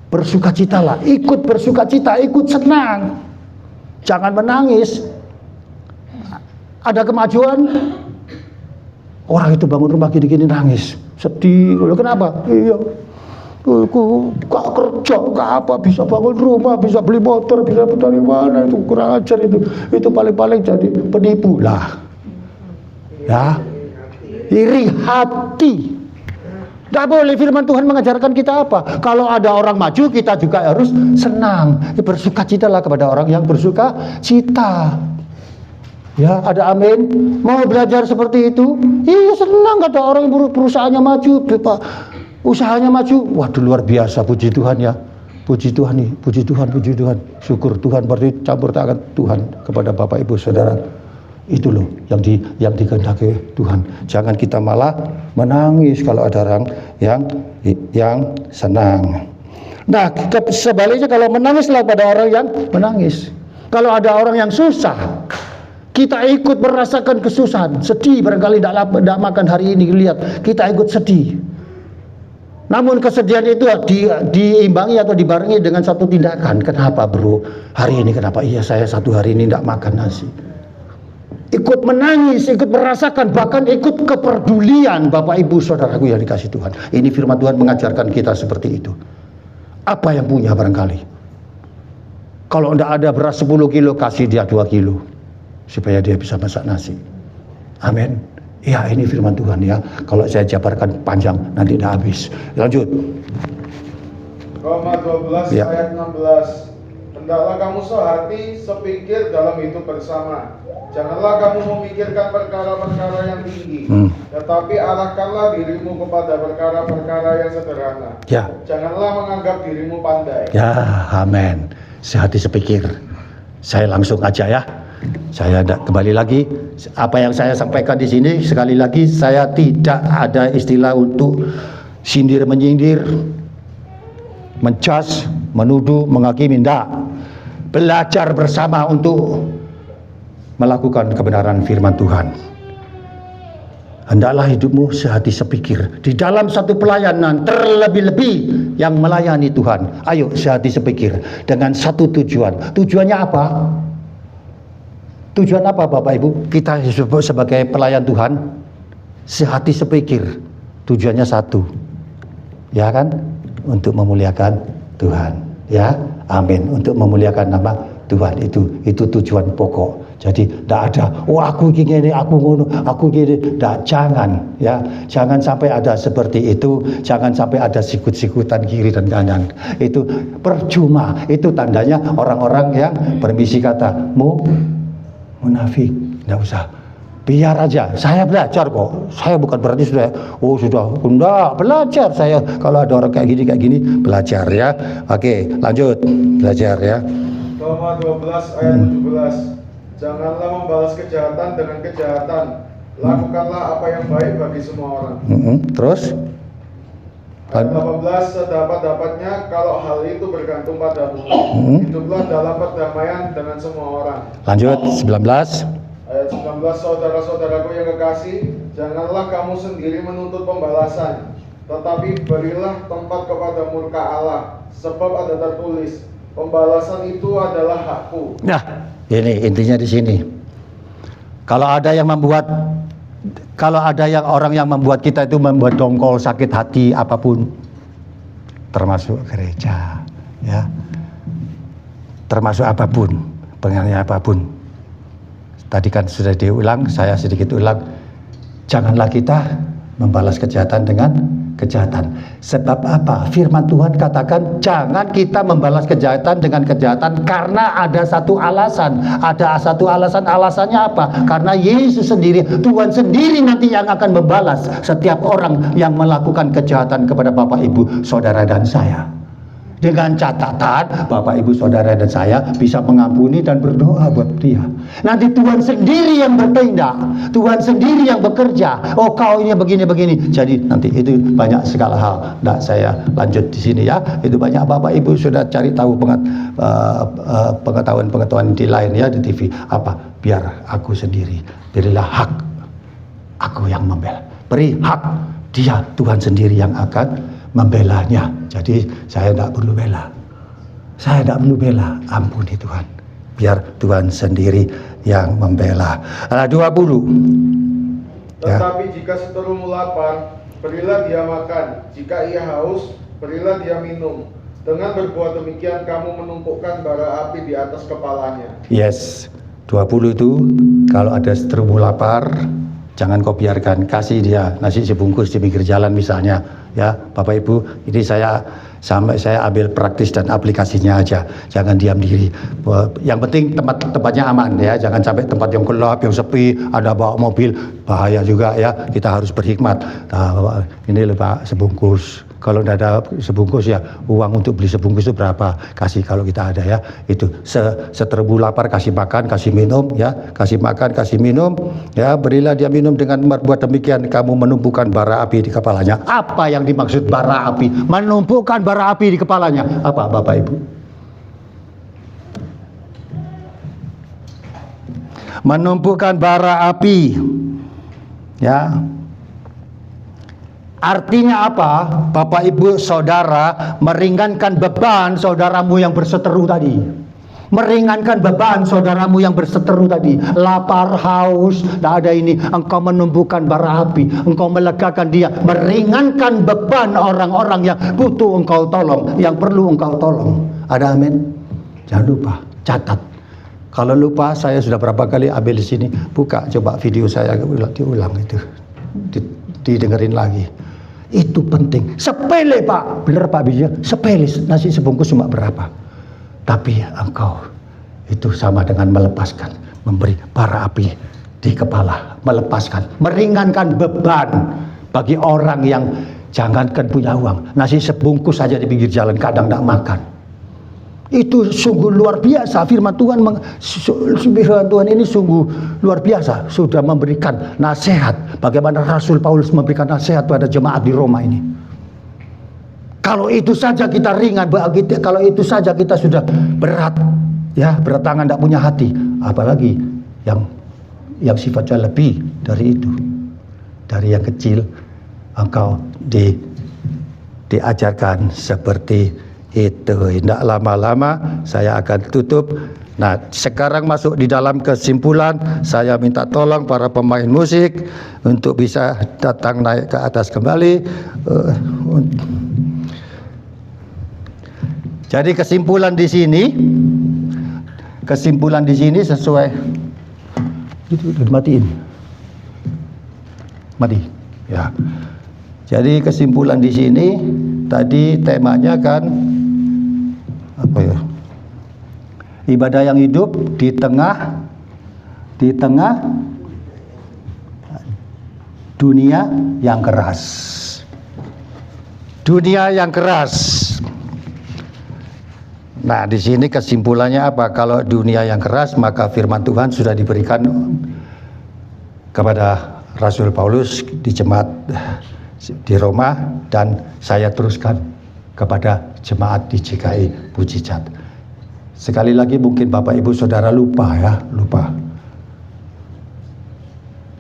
bersukacitalah, ikut bersukacita, ikut senang, jangan menangis. Ada kemajuan, orang itu bangun rumah gini-gini nangis, sedih. Loh, kenapa? Iya, aku gak kerja, gak apa, bisa bangun rumah, bisa beli motor, bisa dari mana, itu kurang ajar itu paling-paling jadi penipu lah. Ya, iri hati. Tidak boleh. Firman Tuhan mengajarkan kita apa? Kalau ada orang maju, kita juga harus senang. Bersukacitalah kepada orang yang bersukacita. Ya, ada amin. Mau belajar seperti itu? Iya, senang. Ada orang yang perusahaannya maju, usahanya maju. Waduh, luar biasa. Puji Tuhan ya. Puji Tuhan nih. Puji Tuhan. Syukur Tuhan, berarti campur tangan Tuhan kepada Bapak Ibu Saudara. Itu loh yang dikehendaki Tuhan. Jangan kita malah menangis kalau ada orang yang senang. Nah, sebaliknya kalau menangislah pada orang yang menangis. Kalau ada orang yang susah, kita ikut merasakan kesusahan, sedih, barangkali tidak makan hari ini, lihat kita ikut sedih. Namun kesedihan itu diimbangi atau dibarengi dengan satu tindakan. Kenapa bro? Hari ini kenapa? Iya, saya 1 hari ini tidak makan nasi. Ikut menangis, ikut merasakan, bahkan ikut kepedulian Bapak Ibu Saudaraku yang dikasih Tuhan. Ini firman Tuhan mengajarkan kita seperti itu. Apa yang punya barangkali? Kalau tidak ada beras 10 kilo, kasih dia 2 kilo. Supaya dia bisa masak nasi. Amin. Ya, ini firman Tuhan ya. Kalau saya jabarkan panjang, nanti tidak habis. Lanjut. Roma 12 ya. Ayat 16. Hendaklah kamu sehati, sepikir dalam hidup bersama. Janganlah kamu memikirkan perkara-perkara yang tinggi, tetapi arahkanlah dirimu kepada perkara-perkara yang sederhana. Ya. Janganlah menganggap dirimu pandai. Ya, amin. Sehati sepikir. Saya langsung aja ya. Saya tidak kembali lagi apa yang saya sampaikan di sini. Sekali lagi, saya tidak ada istilah untuk sindir menyindir, mencas, menuduh, menghakimi. Tidak. Belajar bersama untuk melakukan kebenaran firman Tuhan. Hendaklah hidupmu sehati sepikir di dalam satu pelayanan, terlebih-lebih yang melayani Tuhan. Ayo sehati sepikir dengan satu tujuan. Tujuannya apa? Tujuan apa Bapak Ibu? Kita sebagai pelayan Tuhan sehati sepikir. Tujuannya satu. Ya kan? Untuk memuliakan Tuhan. Ya, amin. Untuk memuliakan nama Tuhan, itu tujuan pokok. Jadi tidak ada, aku gini, aku ngono, aku gini. Jangan, ya, jangan sampai ada seperti itu. Jangan sampai ada sikut-sikutan kiri dan kanan. Itu percuma. Itu tandanya orang-orang yang bermisi kata munafik. Tidak usah. Biar aja. Saya belajar kok. Saya bukan berarti sudah enggak belajar saya. Kalau ada orang kayak gini belajar ya. Oke, lanjut belajar ya. Roma 12 ayat 17. Janganlah membalas kejahatan dengan kejahatan. Lakukanlah apa yang baik bagi semua orang. Terus? Ayat 18, sedapat-dapatnya kalau hal itu bergantung padamu. Hiduplah dalam perdamaian dengan semua orang. Lanjut, 19. Ayat 19, saudara-saudaraku yang kekasih, janganlah kamu sendiri menuntut pembalasan, tetapi berilah tempat kepada murka Allah, sebab ada tertulis, pembalasan itu adalah hakku. Nah, ini intinya di sini. Kalau ada orang yang membuat kita itu membuat dongkol, sakit hati apapun, termasuk gereja, ya, termasuk apapun, pengennya apapun. Tadi kan sudah diulang, saya sedikit ulang. Janganlah kita membalas kejahatan dengan kejahatan. Sebab apa? Firman Tuhan katakan jangan kita membalas kejahatan dengan kejahatan karena ada satu alasan. Ada satu alasan. Alasannya apa? Karena Yesus sendiri, Tuhan sendiri nanti yang akan membalas setiap orang yang melakukan kejahatan kepada Bapak, Ibu, Saudara dan saya. Dengan catatan Bapak, Ibu, Saudara dan saya bisa mengampuni dan berdoa buat dia. Nanti Tuhan sendiri yang bertindak, Tuhan sendiri yang bekerja. Oh, kau ini begini-begini. Jadi nanti itu banyak segala hal. Nah, saya lanjut di sini ya. Itu banyak Bapak Ibu sudah cari tahu pengetahuan di lain ya di TV. Apa? Biar aku sendiri. Berilah hak. Aku yang membela. Beri hak. Dia Tuhan sendiri yang akan membelanya. Jadi saya tidak perlu bela. Saya tidak perlu bela. Ampuni Tuhan. Biar Tuhan sendiri yang membela. 20. Tetapi jika seterumu lapar, berilah dia makan. Jika ia haus, berilah dia minum. Dengan berbuat demikian kamu menumpukan bara api di atas kepalanya. Yes. 20 itu kalau ada seterumu lapar, jangan kau biarkan, kasih dia nasi sebungkus di pinggir jalan misalnya, ya Bapak Ibu. Ini saya ambil praktis dan aplikasinya aja. Jangan diam diri. Yang penting tempatnya aman ya. Jangan sampai tempat yang gelap, yang sepi, ada bawa mobil, bahaya juga ya. Kita harus berhikmat. Nah, ini lho Pak, sebungkus. Kalau tidak ada sebungkus ya uang untuk beli sebungkus itu berapa? Kasih kalau kita ada ya. Itu seterbu lapar kasih makan, kasih minum ya. Kasih makan, kasih minum ya. Berilah dia minum. Dengan berbuat demikian kamu menumpukan bara api di kepalanya. Apa yang dimaksud bara api? Menumpukan bara api di kepalanya. Apa Bapak Ibu? Menumpukan bara api. Ya. Artinya apa? Bapak, Ibu, Saudara, meringankan beban saudaramu yang berseteru tadi. Meringankan beban saudaramu yang berseteru tadi. Lapar, haus, tidak ada ini. Engkau menumbuhkan bara api. Engkau melegakan dia. Meringankan beban orang-orang yang butuh engkau tolong. Yang perlu engkau tolong. Ada amin? Jangan lupa, catat. Kalau lupa, saya sudah berapa kali ambil di sini. Buka, coba video saya diulang itu. Didengerin lagi. Itu penting. Sepele Pak. Benar Pak Bija. Sepele. Nasi sebungkus cuma berapa. Tapi engkau itu sama dengan melepaskan. Memberi bara api di kepala. Melepaskan. Meringankan beban. Bagi orang yang jangankan punya uang. Nasi sebungkus saja di pinggir jalan kadang tidak makan. Itu sungguh luar biasa. Firman Tuhan ini sungguh luar biasa. Sudah memberikan nasihat. Bagaimana Rasul Paulus memberikan nasihat pada jemaat di Roma ini. Kalau itu saja kita ringan, kalau itu saja kita sudah berat, ya, berat tangan, tidak punya hati. Apalagi yang sifatnya lebih dari itu. Dari yang kecil engkau diajarkan seperti itu. Tidak lama-lama saya akan tutup. Nah, sekarang masuk di dalam kesimpulan. Saya minta tolong para pemain musik untuk bisa datang naik ke atas kembali. Jadi kesimpulan di sini sesuai itu dimatiin. Mati. Ya. Jadi kesimpulan di sini tadi temanya kan apa ya? Ibadah yang hidup di tengah dunia yang keras. Dunia yang keras. Nah, di sini kesimpulannya apa? Kalau dunia yang keras, maka firman Tuhan sudah diberikan kepada Rasul Paulus di jemaat di Roma, dan saya teruskan kepada jemaat di GKI Pujijat. Sekali lagi mungkin Bapak Ibu Saudara lupa.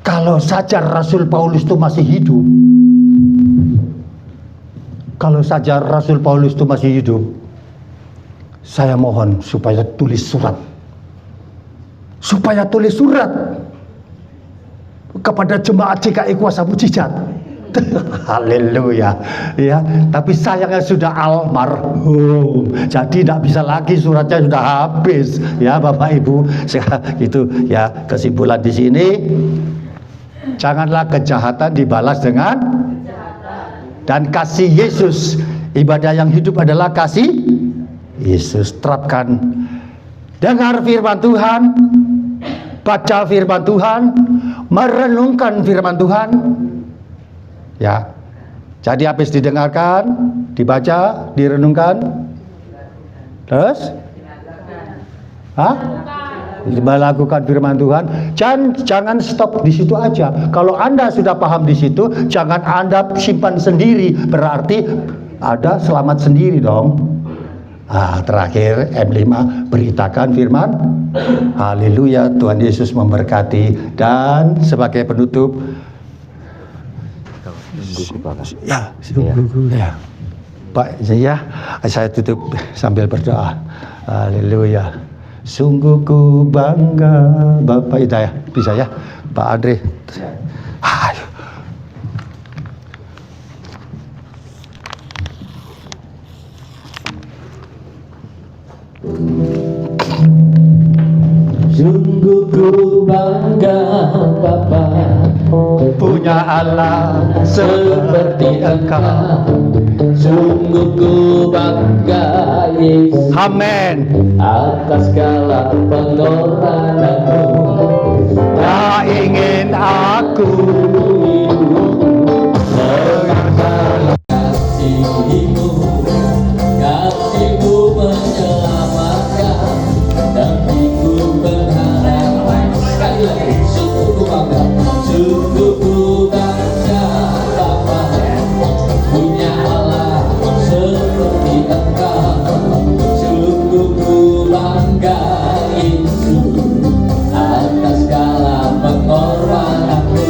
Kalau saja Rasul Paulus itu masih hidup, saya mohon supaya tulis surat kepada jemaat GKI Kuasa Mujizat. Haleluya, ya. Tapi sayangnya sudah almarhum, jadi tidak bisa lagi, suratnya sudah habis, ya Bapak Ibu. Itu ya kesimpulan di sini. Janganlah kejahatan dibalas dengan kejahatan. Dan kasih Yesus. Ibadah yang hidup adalah kasih Yesus. Terapkan. Dengar firman Tuhan, baca firman Tuhan, merenungkan firman Tuhan. Ya, jadi habis didengarkan, dibaca, direnungkan, terus, melakukan firman Tuhan. Jangan stop di situ aja. Kalau Anda sudah paham di situ, jangan Anda simpan sendiri. Berarti ada selamat sendiri dong. Terakhir M5, beritakan firman. Haleluya, Tuhan Yesus memberkati. Dan sebagai penutup, ya, Pak, saya tutup sambil berdoa. Haleluya. Sungguh ku bangga, Bapak Hidayah, bisa ya, Pak Andre. Ayo. Sungguh ku bangga Bapa Punya Allah seperti Engkau. Sungguh ku bangga Yesus Amin. atas segala pengorbananmu. Tak ingin aku Kasih-Mu, kasih-Mu menyelamatkan, dan ku berharap. Sekali lagi, sungguh ku bangga Bapa punya Allah seperti Engkau. Sungguh ku bangga Yesus atas segala pengorbananmu.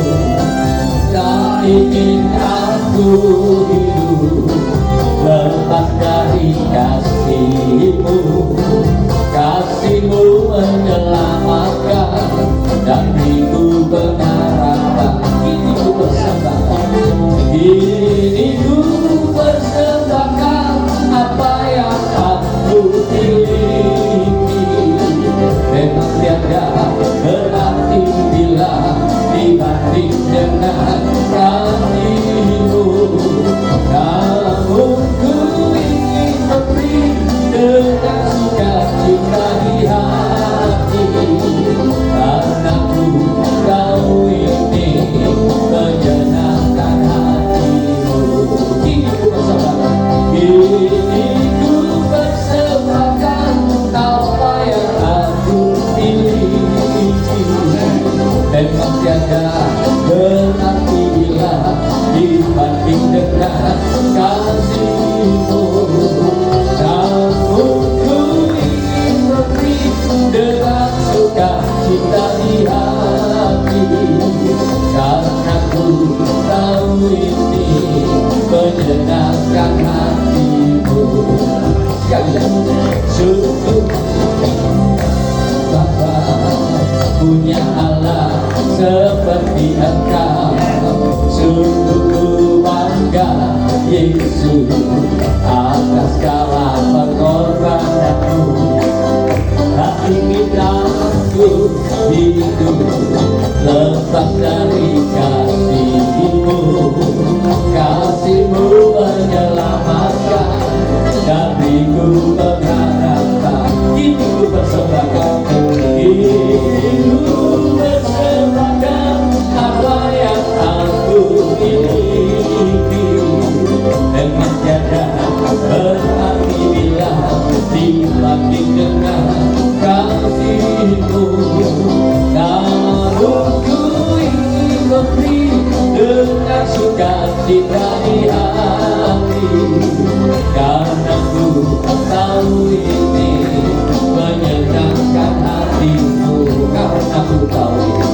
hatimu. Sekali lagi, sungguh Bapa punya Allah seperti Engkau. Sungguh ku bangga Yesus atas segala pengorbananmu. Tak ingin aku hidup lepas dari kasih-Mu. Kasih-Mu menyelamatkan, dariku berharapan. Kini ku persembahkan, kini ku persembahkan apa yang aku miliki. Dengan tiada berarti bila dibanding dengan kasih-Mu. Namun ku ingin memberi dengan sukacita di hati, karena ku tahu ini menyenangkan hatimu. Karena ku tahu ini